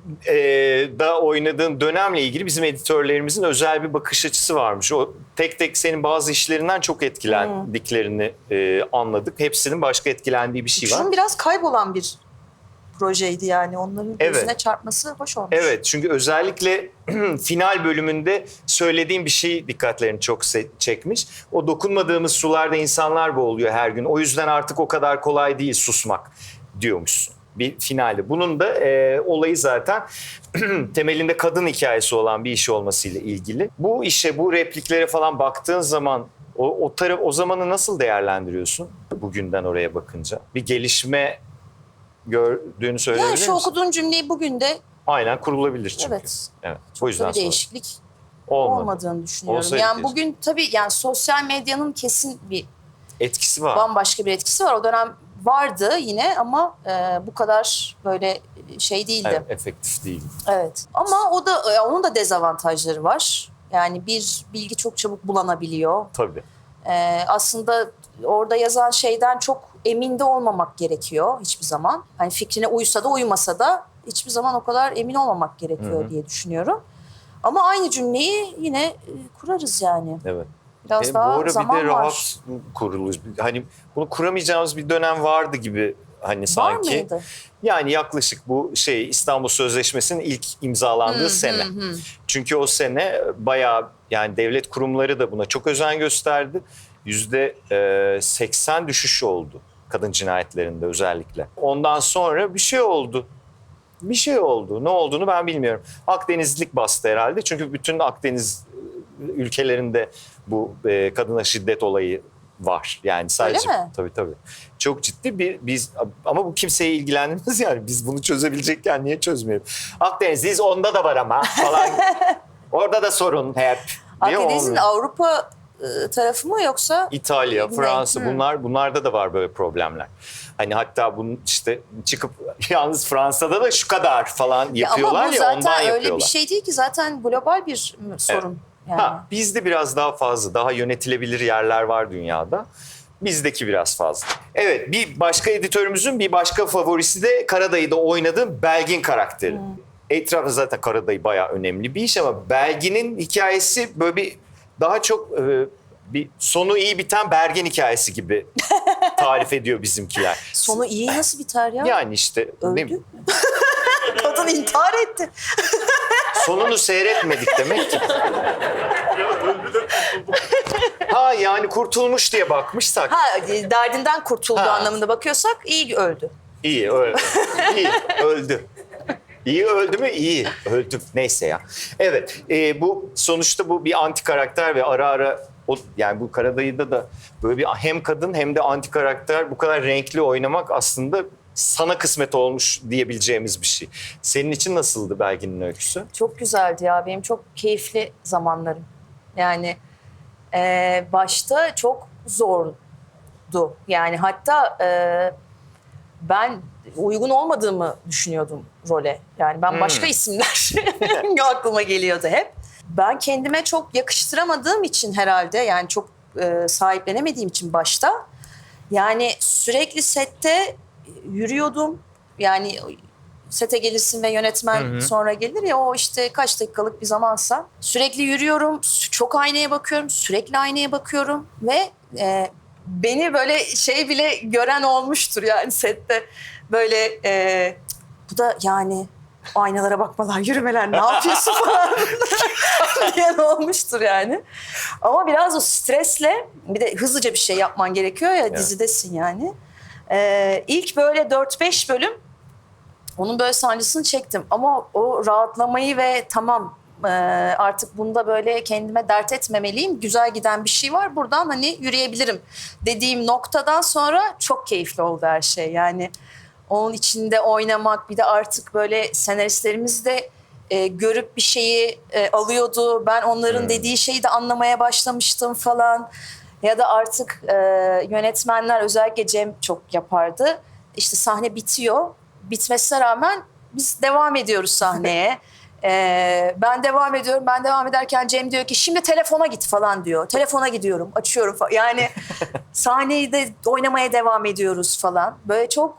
da oynadığın dönemle ilgili bizim editörlerimizin özel bir bakış açısı varmış. O tek tek senin bazı işlerinden çok etkilendiklerini anladık. Hepsinin başka etkilendiği bir şey var. Uçurum biraz kaybolan bir projeydi yani. Onların Evet. gözüne çarpması hoş olmuş. Evet, çünkü özellikle final bölümünde söylediğim bir şey dikkatlerini çok çekmiş. O dokunmadığımız sularda insanlar boğuluyor her gün. O yüzden artık o kadar kolay değil susmak diyormuşsun bir finalde. Bunun da olayı zaten temelinde kadın hikayesi olan bir iş olmasıyla ilgili. Bu işe, bu repliklere falan baktığın zaman o zamanı nasıl değerlendiriyorsun bugünden oraya bakınca? Bir gelişme gördüğünü söyleyebilir Yani şu misin? okuduğun cümleyi bugün de Aynen kurulabilir çünkü. Evet. Evet. Çok O yüzden da bir sonra değişiklik olmadı. olmadığını düşünüyorum. Olsaydı Yani keşke. bugün tabii yani sosyal medyanın kesin bir Etkisi var. bambaşka bir etkisi var. O dönem vardı yine ama bu kadar böyle şey değildi. Evet, efektif değil. Evet. Ama o da onun da dezavantajları var. Yani bir bilgi çok çabuk bulanabiliyor. Tabii. Aslında orada yazan şeyden çok emin de olmamak gerekiyor hiçbir zaman. Hani fikrine uysa da uymasa da hiçbir zaman o kadar emin olmamak gerekiyor diye düşünüyorum. Ama aynı cümleyi yine kurarız yani. Evet. Biraz Bu daha ara zaman bir de var. rahat kurulur. Hani bunu kuramayacağımız bir dönem vardı gibi hani Var sanki. mıydı? Yani yaklaşık bu İstanbul Sözleşmesi'nin ilk imzalandığı sene. Çünkü o sene bayağı yani devlet kurumları da buna çok özen gösterdi. %80 düşüş oldu kadın cinayetlerinde özellikle. Ondan sonra bir şey oldu. Bir şey oldu. Ne olduğunu ben bilmiyorum. Akdenizlik bastı herhalde. Çünkü bütün Akdeniz ülkelerinde bu kadına şiddet olayı var. Yani sadece Öyle mi? tabii. Çok ciddi biz ama bu kimseyi ilgilendirmez yani. Biz bunu çözebilecekken niye çözmeyelim? Akdenizliyiz onda da var ama falan. Orada da sorun hep. diye Akdeniz'in olmuyor. Avrupa tarafı mı yoksa? İtalya, Güney. Fransa bunlarda da var böyle problemler. Hani hatta bunun işte çıkıp yalnız Fransa'da da şu kadar falan yapıyorlar ama bu ya ondan zaten yapıyorlar. öyle bir şey değil ki zaten global bir sorun. Yani. Ha, bizde biraz daha fazla, daha yönetilebilir yerler var dünyada. Bizdeki biraz fazla. Evet, bir başka editörümüzün bir başka favorisi de Karadayı'da oynadığı Belgin karakteri. Etrafı zaten Karadayı bayağı önemli bir iş ama Belgin'in hikayesi böyle bir daha çok bir sonu iyi biten Bergen hikayesi gibi tarif ediyor bizimkiler. Sonu iyi nasıl biter ya? Yani işte ne Öldü. bileyim, Kadın intihar etti. sonunu seyretmedik demek ki. Ha yani kurtulmuş diye bakmışsak. Ha, derdinden kurtuldu Ha. anlamında bakıyorsak iyi öldü. İyi öldü. İyi öldü. İyi öldü mü? İyi öldü. Neyse ya. Evet bu sonuçta bu bir anti karakter ve ara ara yani bu Karadayı'da da böyle bir hem kadın hem de anti karakter bu kadar renkli oynamak aslında sana kısmet olmuş diyebileceğimiz bir şey. Senin için nasıldı Belgin'in öyküsü? Çok güzeldi ya. Benim çok keyifli zamanlarım. Yani başta çok zordu. Yani hatta ben uygun olmadığımı düşünüyordum role. Yani ben başka isimler aklıma geliyordu hep. Ben kendime çok yakıştıramadığım için herhalde yani çok sahiplenemediğim için başta yani sürekli sette yürüyordum. Yani sete gelirsin ve yönetmen sonra gelir ya o işte kaç dakikalık bir zamansa. Sürekli yürüyorum, çok aynaya bakıyorum, sürekli aynaya bakıyorum ve beni böyle şey bile gören olmuştur yani sette. Böyle bu da yani aynalara bakmalar, yürümeler ne yapıyorsun falan diyen olmuştur yani. Ama biraz o stresle bir de hızlıca bir şey yapman gerekiyor ya dizidesin yani. İlk böyle 4-5 bölüm onun böyle sancısını çektim ama o rahatlamayı ve tamam artık bunda böyle kendime dert etmemeliyim. Güzel giden bir şey var. Buradan hani yürüyebilirim dediğim noktadan sonra çok keyifli oldu her şey. Yani onun içinde oynamak bir de artık böyle senaristlerimiz de görüp bir şeyi alıyordu. Ben onların dediği şeyi de anlamaya başlamıştım falan. Ya da artık yönetmenler özellikle Cem çok yapardı. İşte sahne bitiyor. Bitmesine rağmen biz devam ediyoruz sahneye. Ben devam ediyorum. Ben devam ederken Cem diyor ki şimdi telefona git falan diyor. Telefona gidiyorum, açıyorum falan. Yani sahneyi de oynamaya devam ediyoruz falan. Böyle çok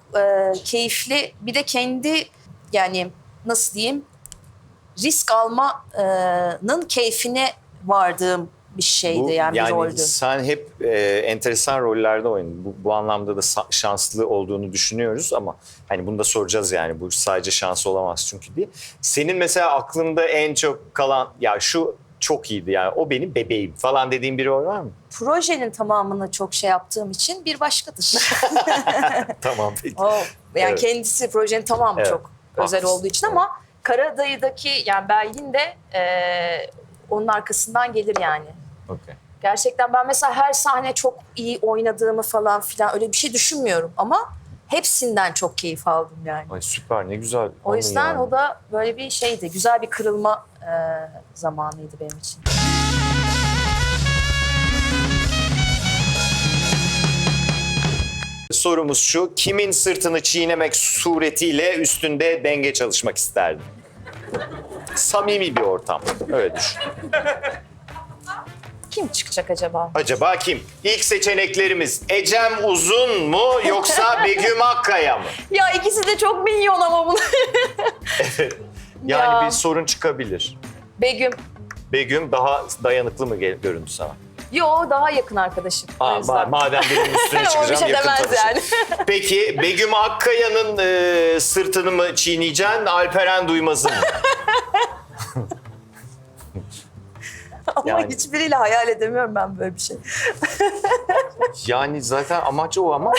keyifli. Bir de kendi yani nasıl diyeyim risk almanın keyfine vardığım bir şeydi yani bir roldü. Sen hep enteresan rollerde oynadın. Bu anlamda da şanslı olduğunu düşünüyoruz ama hani bunu da soracağız yani bu sadece şans olamaz çünkü diye. Senin mesela aklında en çok kalan ya şu çok iyiydi yani o benim bebeğim falan dediğin bir rol var mı? Projenin tamamını çok şey yaptığım için bir başkadır. Tamam peki. Yani Evet. kendisi projenin tamamı Evet, çok özel haklısın. olduğu için ama Karadayı'daki yani Belgin de onun arkasından gelir yani. Okay. Gerçekten ben mesela her sahne çok iyi oynadığımı falan filan öyle bir şey düşünmüyorum ama hepsinden çok keyif aldım yani. Ay süper, ne güzel. O yüzden yani. o da böyle bir şeydi. Güzel bir kırılma zamanıydı benim için. Sorumuz şu, kimin sırtını çiğnemek suretiyle üstünde denge çalışmak isterdin? Samimi bir ortam, öyle düşün. Kim çıkacak acaba? Acaba kim? İlk seçeneklerimiz Ecem Uzun mu yoksa Begüm Akkaya mı? Ya ikisi de çok minyon ama bunlar. Yani Ya. bir sorun çıkabilir. Begüm. Begüm daha dayanıklı mı göründü sana? Yo, daha yakın arkadaşım. O Aa, yüzden. madem benim üstüne O bir çıkacağım şey yakın demez tanışın. yani. Peki Begüm Akkaya'nın sırtını mı çiğneyeceksin, Alperen Duymaz'ı mı? Ama Yani. hiçbiriyle hayal edemiyorum ben böyle bir şey. Yani zaten amaç o ama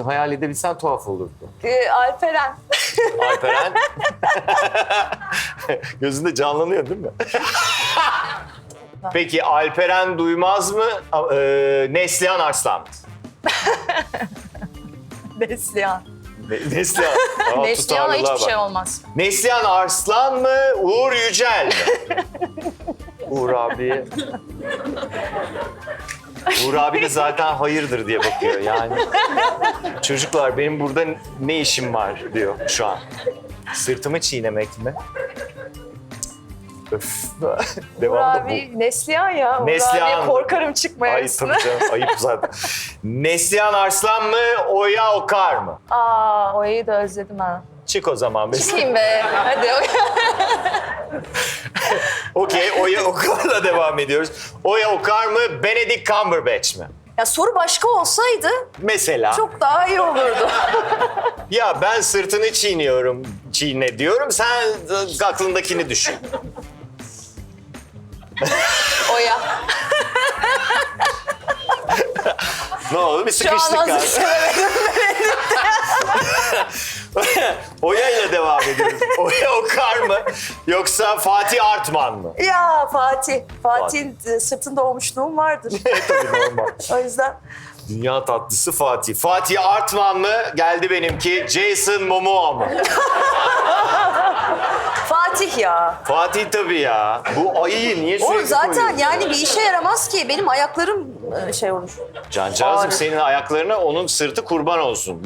hayal edebilsen tuhaf olurdu. Alperen. Alperen gözünde canlanıyor değil mi? Peki Alperen Duymaz mı, Neslihan Arslan mı? Neslihan. Neslihan. Aa, Neslihan'a tutarlılığa hiçbir şey bak. olmaz. Neslihan Arslan mı, Uğur Yücel mi? Uğur abi. Uğur abi de zaten hayırdır diye bakıyor yani. Çocuklar benim burada ne işim var diyor şu an. Sırtımı çiğnemek mi? Öf. Uğur Devamlı bu. abi, Neslihan ya. Uğur Neslihan. abiye korkarım çıkmaya Ay üstüne. tabii canım, ayıp zaten. Neslihan Arslan mı, Oya Okar mı? Aa, Oya'yı da özledim ha. Çık o zaman mesela. Çıkayım be. Hadi. Okey, Oya Okar'la devam ediyoruz. Oya Okar mı, Benedict Cumberbatch mi? Ya soru başka olsaydı Mesela. çok daha iyi olurdu. Ya ben sırtını çiğne diyorum. Sen aklındakini düşün. Oya. Ne oldu? Bir Şu an sıkıştık hazır galiba. sevemedim. Oya ile devam ediyoruz. Oya Okar mı yoksa Fatih Artman mı? Ya Fatih. Fatih'in sırtında olmuşluğum vardır. Tabii normal. O yüzden Dünya tatlısı Fatih. Fatih Artman mı? Geldi benimki. Jason Momoa mı? Fatih ya. Fatih tabii ya. Bu ayıyı niye O sürekli zaten koyuyorsun? yani bir işe yaramaz ki. Benim ayaklarım şey olur. Cancağızım Ağrı. senin ayaklarına onun sırtı kurban olsun.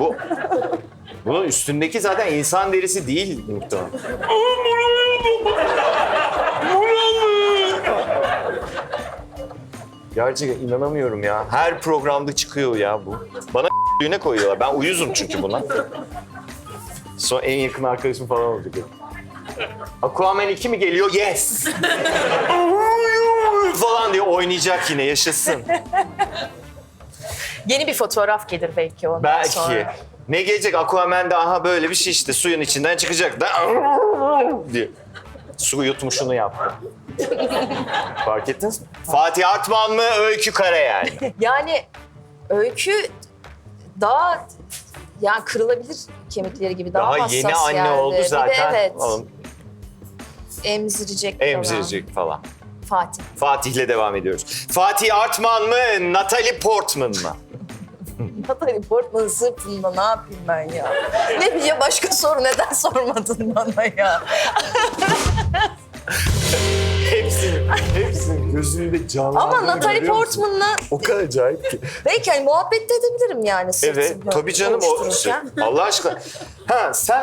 Bunun üstündeki zaten insan derisi değil muhtemelen. Gerçekten inanamıyorum ya. Her programda çıkıyor ya bu. Bana düğüne koyuyorlar. Ben uyuzum çünkü buna. Sonra en yakın arkadaşım falan olacak. Aquaman 2 mi geliyor? Yes! falan diye oynayacak yine. Yaşasın. Yeni bir fotoğraf gelir belki ondan Belki. sonra. Ne gelecek? Aquaman'da aha böyle bir şey işte suyun içinden çıkacak da diye. Su yutmuşunu yaptı. Fark ettiniz mi? Fatih Artman mı, Öykü Karayel mi? Yani Öykü daha yani kırılabilir kemikleri gibi daha Daha hassas yeni anne yerde. oldu Bir de zaten. evet. Oğlum, Emzirecek falan. emzirecek falan. Fatih. Fatih'le devam ediyoruz. Fatih Artman mı, Natalie Portman mı? Natalie Portman'ın sırtında ne yapayım ben ya? Ne bileyim başka soru neden sormadın bana ya? Hepsinin gözünde canlandığını Ama Natalie görüyor musun? Portman'la O kadar acayip ki. belki hani muhabbet de edebilirim yani sırtımda. Evet, tabii canım o oluştururken. Allah aşkına. Ha sen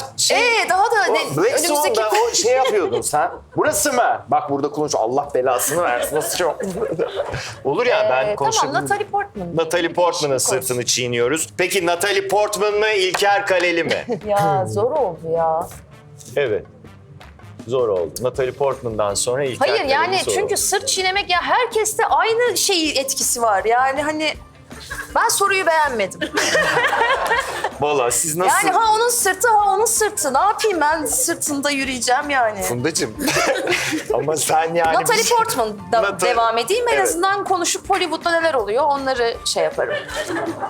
Daha da o ne, Black önümüzdeki... Swan'da o şey yapıyordun sen. Burası mı? Bak burada konuş. Allah belasını versin. Nasıl çok... Olur ya ben Tamam konuşabilirim. Natalie Portman. Natalie Portman'ın Şimdi konuş. sırtını çiğniyoruz. Peki Natalie Portman mı, İlker Kaleli mi? Ya zor oldu ya. Evet. Zor oldu. Natalie Portman'dan sonra İlker Hayır Kaleli yani zor çünkü oldu. sırt çiğnemek ya herkeste aynı şeyi etkisi var. Yani hani ben soruyu beğenmedim. Vallahi siz nasıl... Yani ha onun sırtı ha onun sırtı. Ne yapayım ben sırtında yürüyeceğim yani. Fundacığım. Ama sen yani... Natalie Portman da Natalie- devam edeyim. En Evet. azından konuşup Hollywood'da neler oluyor onları şey yaparım.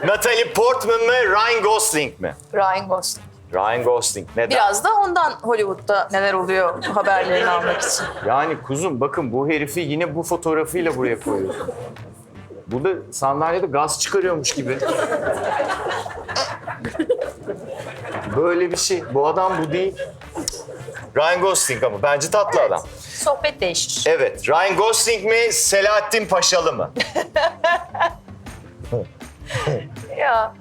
Natalie Portman mı, Ryan Gosling mi? Ryan Gosling. Ryan Gosling. Neden? Biraz da ondan Hollywood'da neler oluyor haberlerini almak için. Yani kuzum bakın bu herifi yine bu fotoğrafıyla buraya koyuyorsun. Bu da sandalyede gaz çıkarıyormuş gibi. Böyle bir şey. Bu adam bu değil. Ryan Gosling ama bence tatlı adam. Sohbet değişir. Evet. Ryan Gosling mi, Selahattin Paşalı mı? Ya.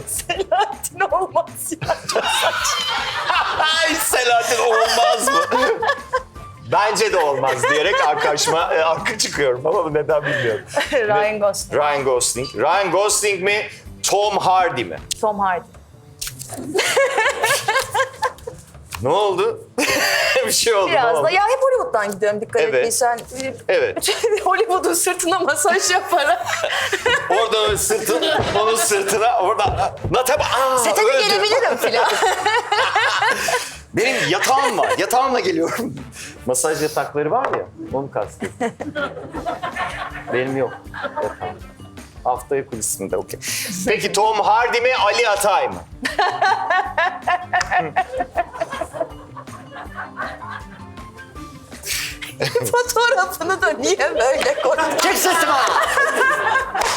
Selahattin olmaz ya. Ay Selahattin olmaz mı? Bence de olmaz diyerek arka çıkıyorum ama neden bilmiyorum. Ryan Gosling. Ryan Gosling. Ryan Gosling mi, Tom Hardy mi? Tom Hardy. Ne oldu? Bir şey oldu. Biraz ne da oldu? ya hep Hollywood'dan gidiyorum dikkat Evet. ettiysen. Evet. Hollywood'un sırtına masaj yaparak. Orada onun sırtına, orada... Sete de öldü. gelebilirim filan. Benim yatağım var. Yatağımla geliyorum. Masaj yatakları var ya, onu kastediyorum. Benim yok yatağım. Haftaya kulisinde, okey. Peki Tom Hardy mi, Ali Atay mı? Fotoğrafını da niye böyle koydun? Çek sırtıma!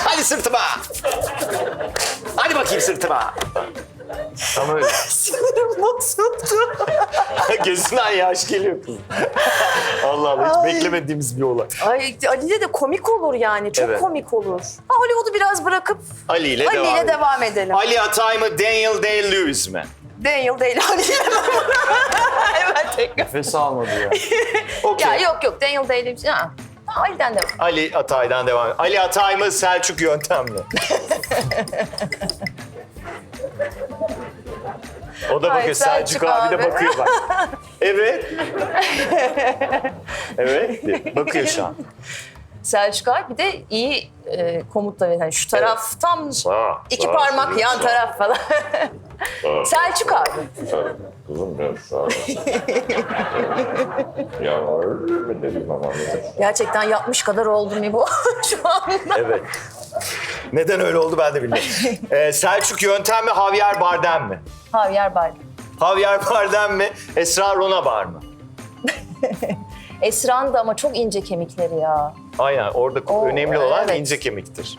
Hadi sırtıma! Hadi bakayım sırtıma! Tam öyle. Sinirim bozuldu. Gözünden yaş geliyor kızım. Allah Allah, hiç Ay. beklemediğimiz bir olay. Ay Ali'de de komik olur yani. Çok Evet. komik olur. Ha, Hollywood'u biraz bırakıp Ali ile devam edelim. Ali Atay mı, Daniel Day-Lewis mi? Daniel değil Ali. Hemen tekrar. Nefes almadı ya. Okey. Ya yok Daniel değil. Ha. Ali'den devam. Ali Atay'dan devam. Ali Atay mı, Selçuk Yöntem mi? O da Ay, bakıyor, Selçuk Selçuk abi de abi. bakıyor bak. Evet. Evet, bakıyor şu an. Selçuk abi bir de iyi komut da veren. Yani şu taraf tam iki parmak yan taraf falan. Selçuk abi. Kızım ben şu an... Ya öyle mi dedim ama... Gerçekten yapmış kadar oldum İbo şu anda. Evet. Neden öyle oldu ben de bilmiyorum. Selçuk Yöntem mi, Javier Bardem mi? Javier Bardem. Javier Bardem mi, Esra Ronabar mı? Esra'nın da ama çok ince kemikleri ya. Aynen, orada Oo, önemli olan evet. ince kemiktir.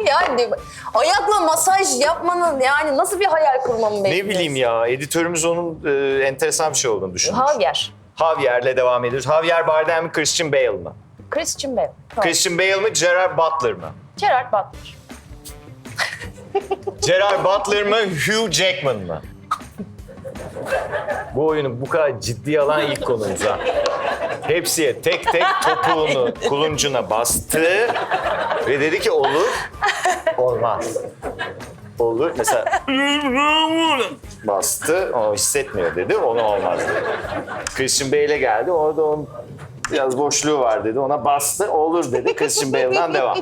Yani ayakla masaj yapmanın yani nasıl bir hayal kurmamı bekliyorsun? Ne bileyim ya, editörümüz onun enteresan bir şey olduğunu düşünmüş. Javier. Javier'le devam ediyoruz. Javier Bardem mi, Christian Bale mı? Christian Bale. Tamam. Christian Bale mi, Gerard Butler mı? Gerard Butler. Gerard Butler mı, Hugh Jackman mı? Bu oyunu bu kadar ciddiye alan ilk konumuz ha. Hepsiye tek tek topuğunu kuluncuna bastı ve dedi ki olur, olmaz. Olur. Mesela bastı, o hissetmiyor dedi, ona olmaz dedi. Christian Bale'e geldi, orada onun biraz boşluğu var dedi, ona bastı, olur dedi. Christian Bale'dan devam.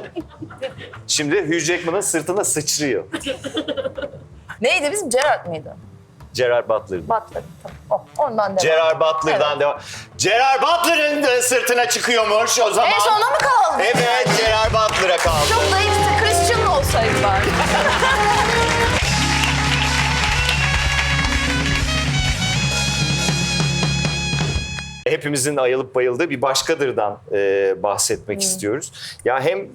Şimdi Hugh Jackman'ın sırtına sıçrıyor. Neydi bizim Gerard mıydı? Gerard Butler. Butler. Tamam. Oh, ondan devam. Gerard Butler'dan Evet. devam. Gerard Butler'ın da sırtına çıkıyormuş o zaman. En son ona mı kaldı? Evet, Gerard Butler'a kaldı. Çok da işte Christian olsaydı bari. Hepimizin ayılıp bayıldığı bir başkadırdan bahsetmek istiyoruz. Ya hem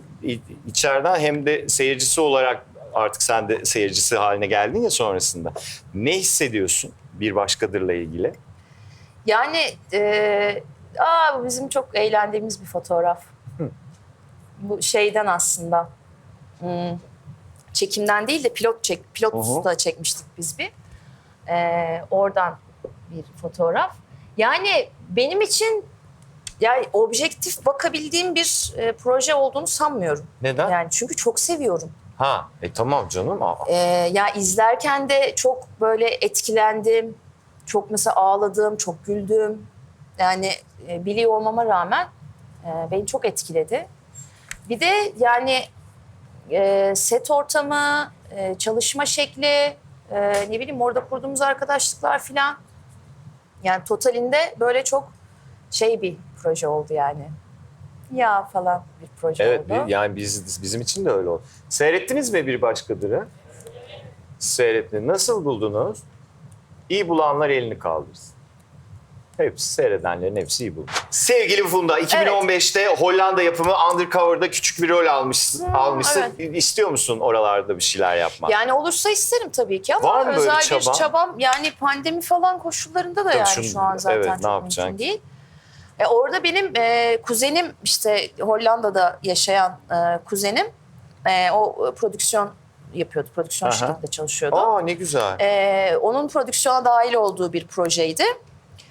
içeriden hem de seyircisi olarak artık sen de seyircisi haline geldin ya sonrasında. Ne hissediyorsun bir başkadırla ilgili? Yani bu bizim çok eğlendiğimiz bir fotoğraf. Bu şeyden aslında. Çekimden değil de pilot da çekmiştik biz bir. Oradan bir fotoğraf. Yani benim için yani objektif bakabildiğim bir proje olduğunu sanmıyorum. Neden? Yani çünkü çok seviyorum. Ha, tamam canım. Ya izlerken de çok böyle etkilendim. Çok mesela ağladım, çok güldüm. Yani biliyor olmama rağmen beni çok etkiledi. Bir de yani set ortamı, çalışma şekli, ne bileyim orada kurduğumuz arkadaşlıklar filan. Yani totalinde böyle çok şey bir proje oldu yani. Ya falan bir proje Evet, oldu. yani bizim için de öyle oldu. Seyrettiniz mi bir başkadırı? Seyrettiniz. Nasıl buldunuz? İyi bulanlar elini kaldırsın. Hepsi seyredenlerin hepsi iyi bu. Sevgili Funda, 2015'te Hollanda yapımı Undercover'da küçük bir rol almışsın. İstiyor musun oralarda bir şeyler yapmak? Yani olursa isterim tabii ki ama Var mı böyle özel bir çaban? çabam yani pandemi falan koşullarında da Tabii yani şu an zaten evet, ne çok yapacaksın mümkün ki? değil. Orada benim kuzenim işte Hollanda'da yaşayan kuzenim o prodüksiyon yapıyordu. Prodüksiyon Aha. şirketinde çalışıyordu. Aa ne güzel. Onun prodüksiyona dahil olduğu bir projeydi.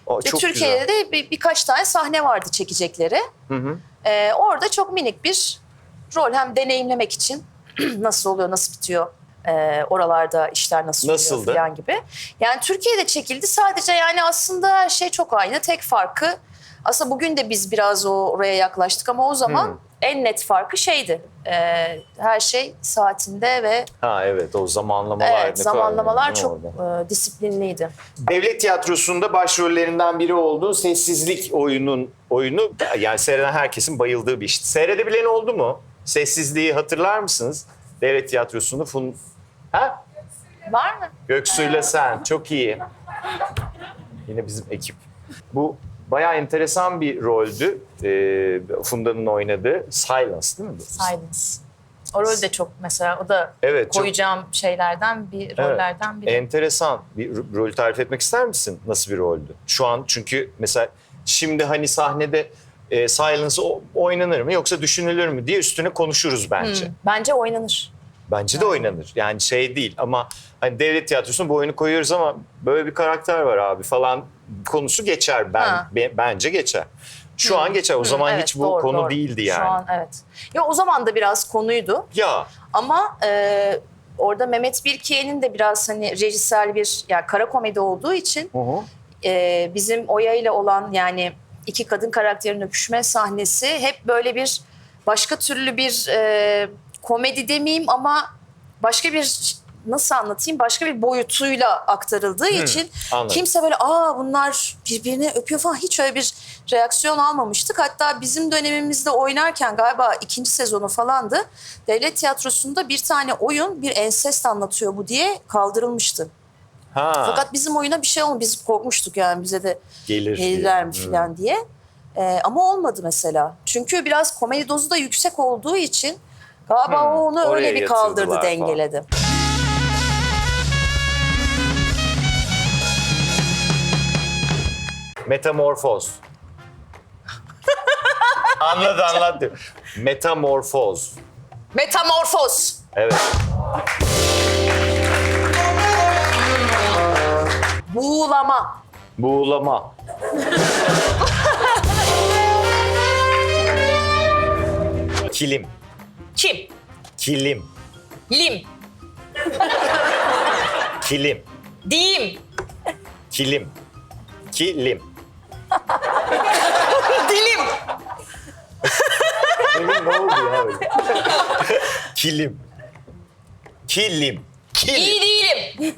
O, Ve çok Türkiye'de güzel. de birkaç tane sahne vardı çekecekleri. Orada çok minik bir rol hem deneyimlemek için nasıl oluyor, nasıl bitiyor, oralarda işler nasıl Nasıldı? oluyor falan gibi. Yani Türkiye'de çekildi sadece yani aslında her şey çok aynı. Tek farkı aslında bugün de biz biraz oraya yaklaştık ama o zaman en net farkı şeydi. Her şey saatinde ve Ha evet o zamanlamalar. ne evet, kadar zamanlamalar önemli, çok değil mi orada? disiplinliydi. Devlet tiyatrosunda başrollerinden biri olduğu Sessizlik oyunu yani seyreden herkesin bayıldığı bir işti. Seyredebilen oldu mu? Sessizliği hatırlar mısınız? Devlet tiyatrosunda Ha? Var mı? Göksu'yla sen. Çok iyi. Yine bizim ekip. Bu bayağı enteresan bir roldü. Funda'nın oynadığı Silence değil mi bu? Silence. O rol de çok mesela o da Evet, çok- koyacağım şeylerden bir Evet. rollerden biri. Enteresan. Bir rolü tarif etmek ister misin? Nasıl bir roldü? Şu an çünkü mesela şimdi hani sahnede Silence oynanır mı yoksa düşünülür mü diye üstüne konuşuruz bence. Bence oynanır. Bence de oynanır. Yani şey değil ama hani devlet tiyatrosunda bu oyunu koyuyoruz ama böyle bir karakter var abi falan konusu geçer. Ha. Bence geçer. Şu an geçer. O zaman Evet, hiç bu doğru, konu doğru. değildi yani. Şu an evet. Ya o zaman da biraz konuydu Ya ama orada Mehmet Birkiye'nin de biraz hani rejisel bir yani kara komedi olduğu için bizim Oya ile olan yani iki kadın karakterin öpüşme sahnesi hep böyle bir başka türlü bir komedi demeyeyim ama başka bir nasıl anlatayım başka bir boyutuyla aktarıldığı için anladım. kimse böyle bunlar birbirini öpüyor falan hiç öyle bir reaksiyon almamıştık. Hatta bizim dönemimizde oynarken galiba 2. sezonu falandı. Devlet tiyatrosunda bir tane oyun bir ensest anlatıyor bu diye kaldırılmıştı. ha Fakat bizim oyuna bir şey olmadı. Biz korkmuştuk yani bize de gelir gelirler mi diye. falan diye. Ama olmadı mesela. Çünkü biraz komedi dozu da yüksek olduğu için galiba o onu Oraya öyle bir kaldırdı, yatırdılar falan. dengeledi. Metamorfoz. anlat diyor. Metamorfoz. Metamorfoz. Evet. Buğulama. Buğulama. Kilim. Kim? Kilim. Lim. Kilim. Diyim. Kilim. Kilim. Dilim. Benim ne oldu ya öyle? Kilim. Kilim. Kilim. İyi değilim.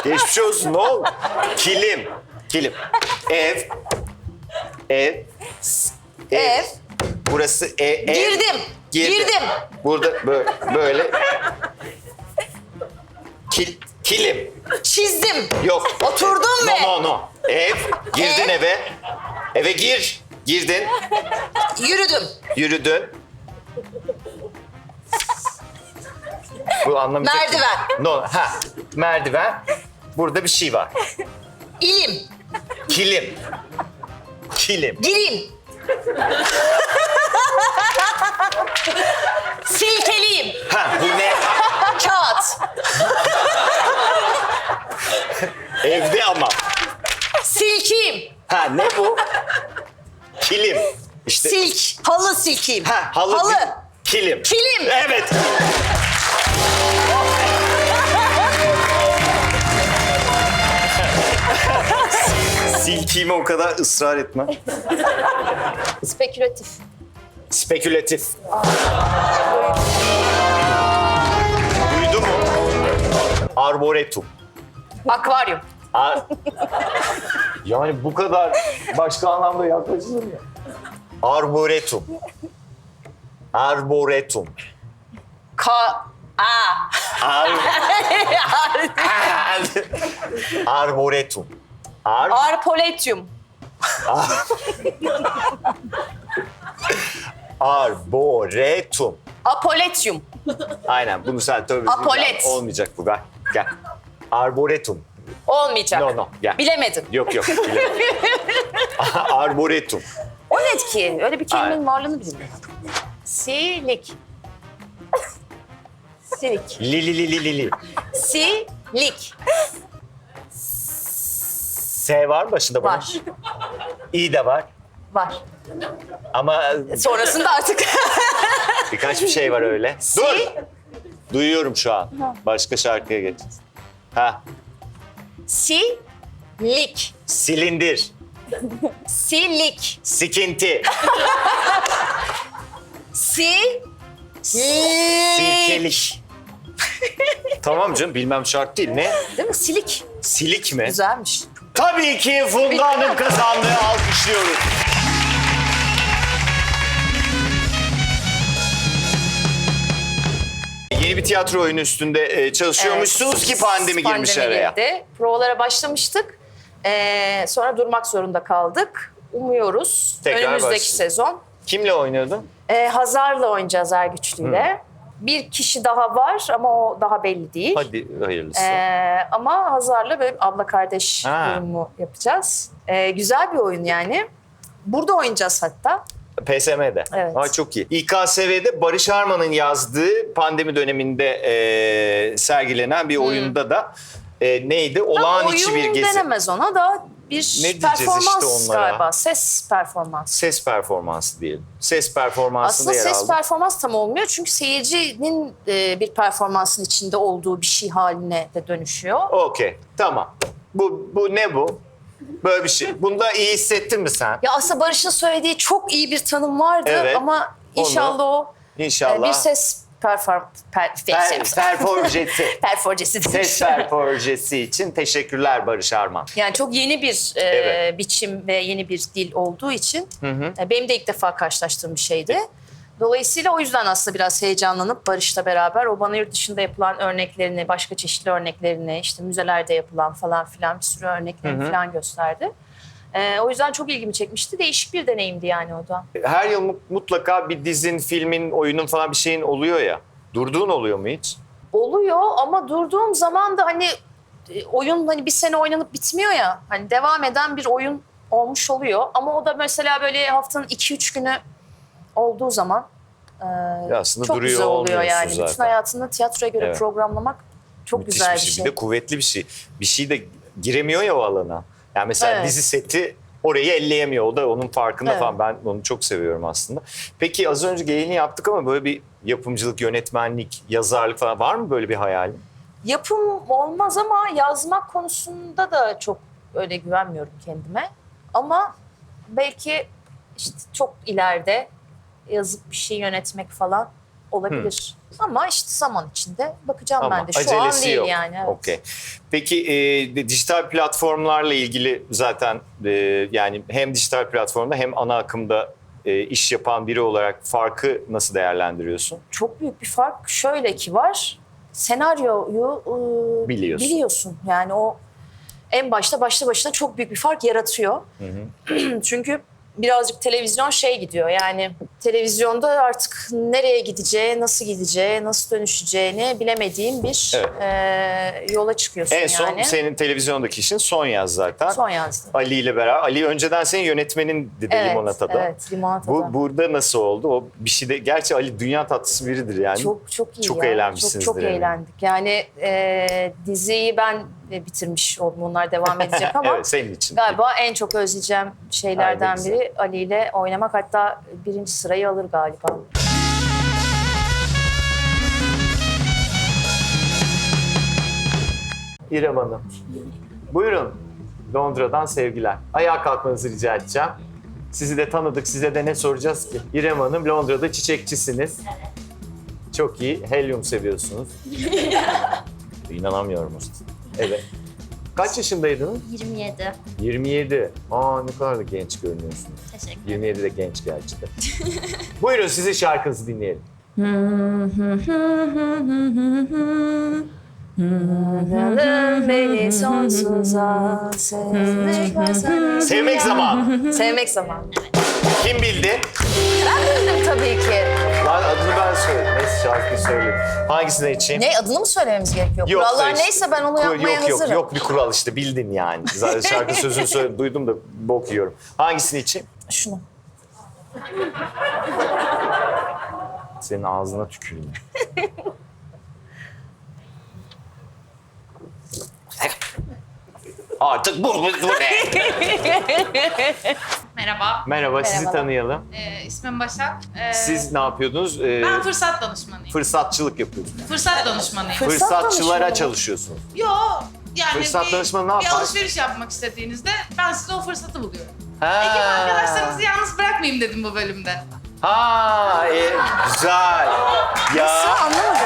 Geçmiş olsun ne oldu? Kilim. Kilim. Ev. Ev. Ev. Burası ev. Girdim. Girdim. Burada böyle. Kilim. Çizdim. Yok. Oturdum ve- No. Ev. Girdin Ev. eve. Eve gir. Girdin. Yürüdüm. Yürüdün. Bu anlamayacak. Merdiven. No. Merdiven. Burada bir şey var. İlim. Kilim. Kilim. Girin. Silkeliyim. Bu ne? Kağıt. Evde ama. Silkiyim. Ne bu? Kilim. İşte. Silk. Halı silkiyim. Halı. Halı. Kilim. Kilim. Evet. Silkime o kadar ısrar etme. Spekülatif. Spekülatif. Duydu mu? Arboretum. Akvaryum. Yani bu kadar başka anlamda yaklaşılır mı? Arboretum. Arboretum. Arboretum. Arboretum. Arboretum. Apoletyum. Aynen bunu sen tövbe Apolet. olmayacak bu gel. Arboretum. Olmayacak. No gel. Bilemedin. Yok bilemedim. Arboretum. O ne ki? Öyle bir kelimenin varlığını bilmiyorum. Silik. Silik. Li. Silik. S var mı başında bunun? Var. İ de var. Var. Ama Sonrasında artık birkaç bir şey var öyle. Dur. Duyuyorum şu an. Başka şarkıya geç. Ha. silik. Silindir. Silik. Sikinti. Silkelik. Tamam canım bilmem şarkı değil. Ne? Değil mi? Silik. Silik mi? Güzelmiş. Tabii ki Funda Hanım kazandı. Alkışlıyoruz. Yeni bir tiyatro oyunu üstünde çalışıyormuşsunuz ki pandemi girmiş araya. Girdi. Provalara başlamıştık. Sonra durmak zorunda kaldık. Umuyoruz Tekrar önümüzdeki başlayın. sezon. Kimle oynuyordun? Hazar'la oynayacağız Ergüçlü'yle. Bir kişi daha var ama o daha belli değil. Hadi hayırlısı. Ama Hazar'la böyle abla kardeş Ha. durumu yapacağız. Güzel bir oyun yani. Burada oynayacağız hatta. PSM'de. Evet. Aa, çok iyi. İKSV'de Barış Arman'ın yazdığı pandemi döneminde sergilenen bir oyunda da neydi? Olağanüstü bir oyun gezi. denemez ona da bir diyeceğiz performans işte onlara? galiba. Ses performans. Ses performansı diyelim. Ses performansında Aslında yer ses aldı. performans tam olmuyor çünkü seyircinin bir performansın içinde olduğu bir şey haline de dönüşüyor. Okey. Tamam. Bu ne bu? Böyle bir şey. Bunda iyi hissettin mi sen? Ya aslında Barış'ın söylediği çok iyi bir tanım vardı Evet. ama inşallah o İnşallah. bir ses perforjesi Ses perforjesi için teşekkürler Barış Arman. Yani çok yeni bir Evet. biçim ve yeni bir dil olduğu için benim de ilk defa karşılaştığım bir şeydi. Dolayısıyla o yüzden aslında biraz heyecanlanıp Barış'la beraber o bana yurt dışında yapılan örneklerini, başka çeşitli örneklerini, işte müzelerde yapılan falan filan bir sürü örneklerini falan gösterdi. O yüzden çok ilgimi çekmişti. Değişik bir deneyimdi yani o da. Her yıl mutlaka bir dizin, filmin, oyunun falan bir şeyin oluyor ya. Durduğun oluyor mu hiç? Oluyor ama durduğum zaman da hani oyun hani bir sene oynanıp bitmiyor ya. Hani devam eden bir oyun olmuş oluyor. Ama o da mesela böyle haftanın 2-3 günü olduğu zaman Ya aslında çok duruyor güzel oluyor olmuyorsun yani. zaten. Bütün hayatını tiyatroya göre Evet. programlamak çok Müthiş güzel bir şey. bir şey. Bir de kuvvetli bir şey. Bir şey de giremiyor ya o alana. Yani mesela Evet. dizi seti orayı elleyemiyor. O da onun farkında Evet. falan. Ben onu çok seviyorum aslında. Peki az önce geyini yaptık ama böyle bir yapımcılık, yönetmenlik, yazarlık falan var mı böyle bir hayalin? Yapım olmaz ama yazmak konusunda da çok öyle güvenmiyorum kendime. Ama belki işte çok ileride yazıp bir şey yönetmek falan olabilir. Ama işte zaman içinde bakacağım Ama ben de. Şu an acelesi değil yok. yani. Evet. Okey. Peki dijital platformlarla ilgili zaten yani hem dijital platformda hem ana akımda iş yapan biri olarak farkı nasıl değerlendiriyorsun? Çok büyük bir fark şöyle ki var. Senaryoyu biliyorsun. Yani o en başta başlı başına çok büyük bir fark yaratıyor. Çünkü birazcık televizyon şey gidiyor yani televizyonda artık nereye gideceği, nasıl gideceği, nasıl dönüşeceğini bilemediğin bir yola çıkıyorsun En son yani. senin televizyondaki işin Son Yaz zaten. Son yazdım. Ali ile beraber. Ali önceden senin yönetmenin dedi Limonata'da. Evet, Limonata'da. Burada nasıl oldu? O bir şey de gerçi Ali dünya tatlısı biridir yani. Çok iyi Çok ya. eğlenmişsinizdir Çok eminim. eğlendik. Yani diziyi ben bitirmiş oldum. Onlar devam edecek ama Evet, senin için. galiba en çok özleyeceğim şeylerden Ay, ne biri Ali ile oynamak. Hatta birinci sırayı alır galiba. İrem Hanım. Buyurun. Londra'dan sevgiler. Ayağa kalkmanızı rica edeceğim. Sizi de tanıdık. Size de ne soracağız ki? İrem Hanım Londra'da çiçekçisiniz. Çok iyi. Helyum seviyorsunuz. İnanamıyorum usta. Evet. Kaç yaşındaydınız? 27. 27. Aa ne kadar da genç görünüyorsunuz. Teşekkür 27 de genç gerçekten. Buyurun sizin şarkınızı dinleyelim. Beni sonsuza Sevmek zamanı. Sevmek zamanı. Kim bildi? Ben bildim tabii ki. Lan adını ben söyleyeyim. Neyse şarkıyı söyleyeyim. Hangisine içeyim? Ne adını mı söylememiz gerekiyor? Yok da Kurallar işte- neyse ben onu yapmaya hazırım. Yok bir kural işte bildin yani. Zaten şarkı sözünü söyledim, duydum da bok yiyorum. Hangisini içeyim? Şunu. Senin ağzına tüküreyim. Artık bu ne? Merhaba, Merhaba, sizi Merhabalar. tanıyalım. ismim Başak. Siz ne yapıyordunuz? Ben fırsat danışmanıyım. Fırsatçılık yapıyorsunuz. Fırsat danışmanıyım. Fırsatçılara danışmanı. çalışıyorsunuz. Yo, yani Fırsat danışmanı ne bir yapar? alışveriş yapmak istediğinizde ben size o fırsatı buluyorum. Ha. Ekip arkadaşlarınızı yalnız bırakmayayım dedim bu bölümde. Ha, güzel. Ya. Anlamadım.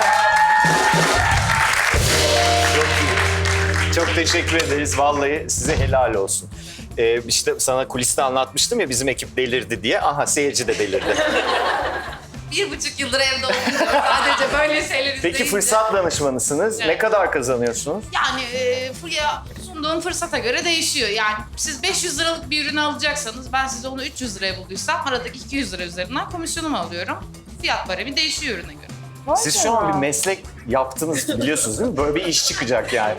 Çok iyi. Çok teşekkür ederiz. Vallahi size helal olsun. İşte sana kuliste anlatmıştım ya bizim ekip delirdi diye. Aha seyirci de delirdi. 1,5 yıldır evde olunca sadece böyle şeyler izleyince. Peki fırsat danışmanısınız. Ne Evet. kadar kazanıyorsunuz? Yani Fulya sunduğum fırsata göre değişiyor. Yani siz 500 liralık bir ürünü alacaksanız ben size onu 300 liraya bulduysam aradaki 200 lira üzerinden komisyonumu alıyorum. Fiyat baremi değişiyor ürüne göre. Siz şu an bir meslek yaptınız biliyorsunuz değil mi? Böyle bir iş çıkacak yani.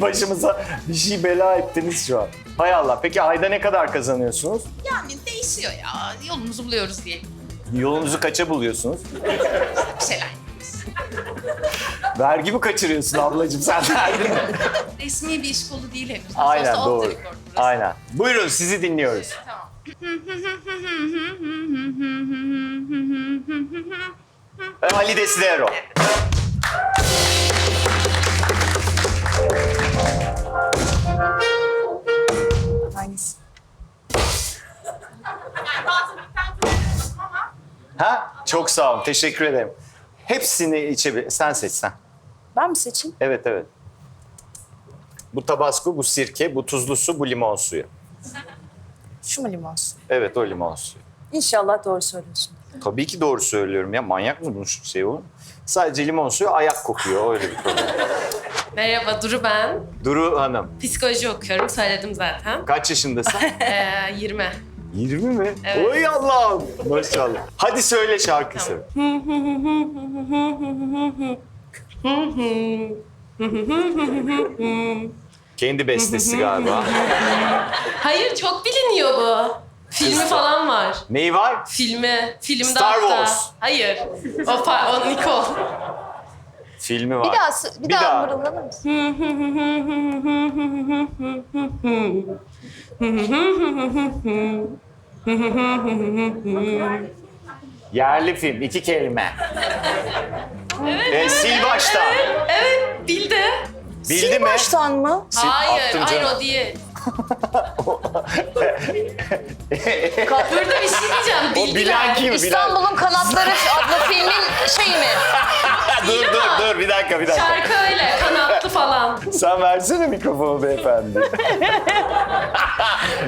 Başımıza bir şey bela ettiniz şu an. Hay Allah. Peki ayda ne kadar kazanıyorsunuz? Yani değişiyor ya. Yolumuzu buluyoruz diyelim. Yolunuzu kaça buluyorsunuz? Bir şeyler yapıyoruz. Vergi mi kaçırıyorsun ablacığım sen verdin mi? Resmi bir iş kolu değil henüz. Nasıl Aynen olsa off doğru. the record burası. Aynen. Buyurun sizi dinliyoruz. Tamam. Ali Desidero. Hangisi? Yani bazı miktar kullanıyorum ama Ha? Çok sağ olun. Teşekkür ederim. Hepsini içebilir. Sen seç sen. Ben mi seçeyim? Evet evet. Bu tabasco, bu sirke, bu tuzlu su, bu limon suyu. Şu mu limon suyu? Evet o limon suyu. İnşallah doğru söylüyorsun. Tabii ki doğru söylüyorum ya. Manyak mı bunun şey olur? Sadece limon suyu ayak kokuyor. Öyle bir problem. Merhaba Duru ben. Duru Hanım. Psikoloji okuyorum, söyledim zaten. Kaç yaşındasın? 20. 20 mi? Evet. Oy Allah'ım. Maşallah. Hadi söyle şarkısı. Kendi bestesi galiba. Hayır, çok biliniyor bu. Filmi Kızlar. falan var. Neyi var? Filmde Star hatta. Wars. Hayır. O Nicole. Filmi var. Bir daha mırıldanır mısın? Yerli film. 2 kelime. Sil baştan. Evet, bildi. Bildi mi? Baştan mı? Sil- Hayır, attım hayır canım. o değil. Burada bir şey diyeceğim, O bildiler. bilen kim? Bilen. İstanbul'un Kanatları adlı filmin şeyi mi? Dur bir dakika. Şarkı öyle, kanatlı falan. Sen versene mikrofonu beyefendi.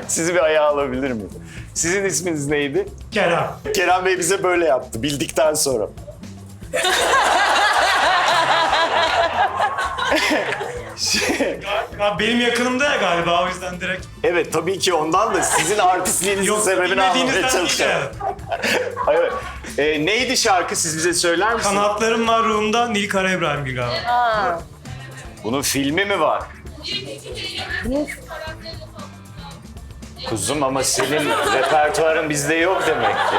Sizi bir ayağa alabilir miyim? Sizin isminiz neydi? Kerem. Kerem Bey bize böyle yaptı bildikten sonra. Ya benim yakınımda ya galiba o yüzden direkt. Evet tabii ki ondan da sizin artistliğinizin Yok sebebini anlamaya bilmediğinizden değil çalışıyorum. yani. Evet. Neydi şarkı siz bize söyler misiniz? Kanatlarım var ruhumda Nil Kara İbrahimgil galiba. Bunun filmi mi var? Kuzum ama senin repertuarın bizde yok demek ki.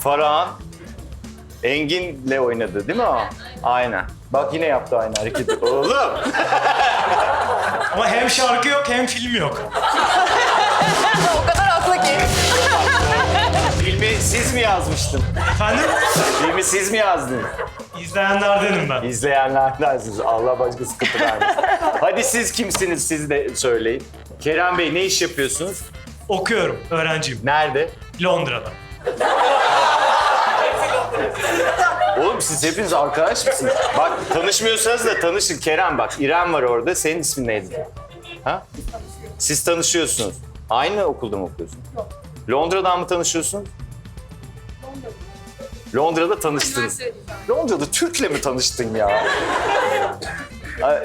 Farah'ın Engin'le oynadı değil mi o? Aynen. Bak yine yaptı aynı hareketi. Oğlum! Ama hem şarkı yok hem film yok. O kadar haklı ki. Filmi siz mi yazmıştın? Efendim? Filmi siz mi yazdınız? İzleyenlerdenim ben. İzleyenlerdensiniz. Allah başka sıkıntı vermesin. Hadi siz kimsiniz siz de söyleyin. Kerem Bey ne iş yapıyorsunuz? Okuyorum, öğrenciyim. Nerede? Londra'da. Oğlum siz hepiniz arkadaş mısınız? Bak tanışmıyorsanız da tanışın. Kerem bak İrem var orada. Senin ismin neydi? Ha? Siz tanışıyorsunuz. Aynı okulda mı okuyorsunuz? Londra'dan mı tanışıyorsunuz? Londra'da tanıştınız. Londra'da Türk'le mi tanıştın ya?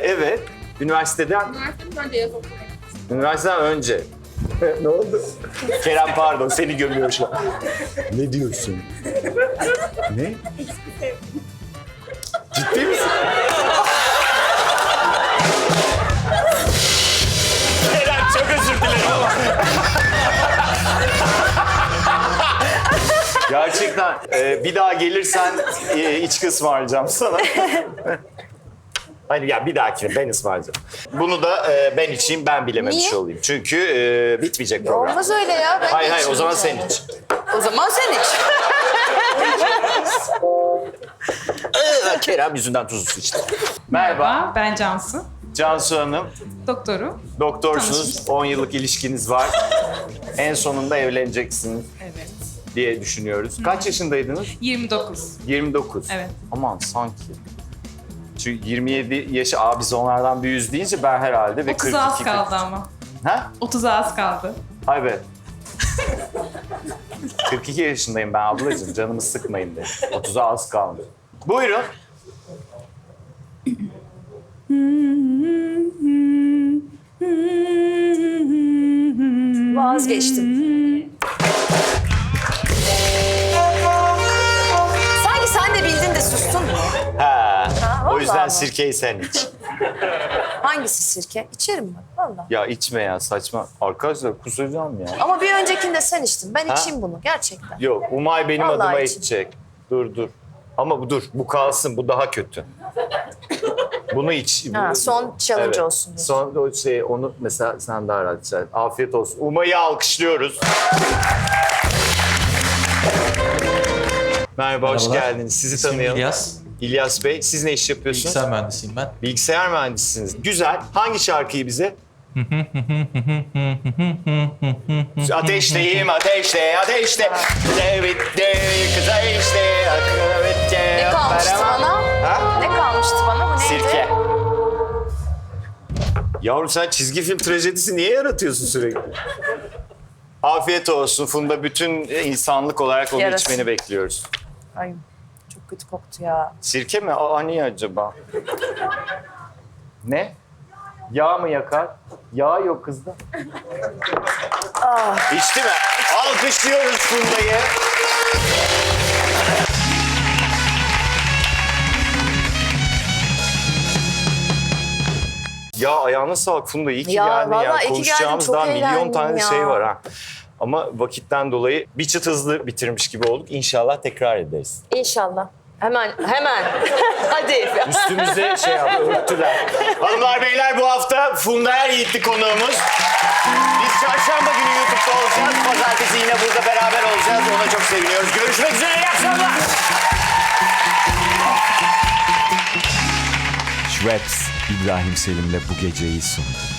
Evet. Üniversiteden Üniversiteden önce. Ne oldu? Kerem pardon seni gömüyor şu an. Ne diyorsun? Ne? Ciddi misin? Kerem çok özür dilerim ama. Gerçekten bir daha gelirsen içki ısmarlayacağım sana. Hani ya bir dahakine ben ısmarlayacağım. Bunu da ben içeyim, ben bilememiş Niye? olayım. Çünkü bitmeyecek program. Olmaz öyle ya. Ben Hayır de hayır o içeyim zaman bir sen tane. iç. O zaman sen iç. Kerem yüzünden tuzlu içti. Merhaba. Ben Cansu. Cansu Hanım, Doktorum. doktorsunuz. 10 yıllık ilişkiniz var. En sonunda evleneceksiniz Evet. diye düşünüyoruz. Kaç yaşındaydınız? 29. 29. Evet. Aman sanki. Çünkü 27 yaşı, biz onlardan büyüğüz deyince ben herhalde ve 30'a az 42. kaldı ama. Ha? 30'a az kaldı. Ay be. 42 yaşındayım ben ablacığım. Canımı sıkmayın de. 30'a az kaldı. Buyurun. Vazgeçtim. Sanki sen de bildin de sustun mu? Ha. O yüzden vallahi. sirkeyi sen iç. Hangisi sirke? İçerim ben. Vallahi. Ya içme ya saçma. Arkadaşlar kusacağım ya. Ama bir öncekinde sen içtin. Ben Ha? içeyim bunu gerçekten. Yok Umay benim Vallahi adıma içeyim. içecek. Dur. Ama dur bu kalsın bu daha kötü. Bunu iç. Ha, son challenge olsun diye. Son o şey onu mesela sen daha rahat içer. Afiyet olsun. Umay'ı alkışlıyoruz. Merhaba, hoş Merhabalar. geldiniz. Sizi İsmim tanıyalım. İlyas. İlyas Bey, siz ne iş yapıyorsunuz? Bilgisayar mühendisiyim ben. Bilgisayar mühendisisiniz. Güzel. Hangi şarkıyı bize? Ateşteyim, ateşte, ateşte. Bitti, kız ateşte. Ne kalmıştı bana? Ha? Ne kalmıştı bana? Bu neydi? Sirke. Yavrum sen çizgi film trajedisi niye yaratıyorsun sürekli? Afiyet olsun. Funda bütün insanlık olarak onu Yarasın. içmeni bekliyoruz. Ay çok kötü koktu ya. Sirke mi? Niye acaba? Ne? Yağ mı yakar? Yağ yok kızda. İçti mi? Alkışlıyoruz Funda'yı. Ya ayağına sağlık Funda. İyi ki Ya geldin ya. vallahi iyi ki Konuşacağımız geldim, çok daha milyon eğlendim tane ya. şey var ha. Ama vakitten dolayı bir çıt hızlı bitirmiş gibi olduk. İnşallah tekrar ederiz. İnşallah. Hemen. Hadi. Üstümüze şey yaptı, örttüler. Hanımlar beyler bu hafta Funda Er Yiğit'li konuğumuz. Biz çarşamba günü YouTube'da olacağız. Pazartesi yine burada beraber olacağız. Ona çok seviniyoruz. Görüşmek üzere. İyi akşamlar. Schweppes İbrahim Selim'le bu geceyi sundu.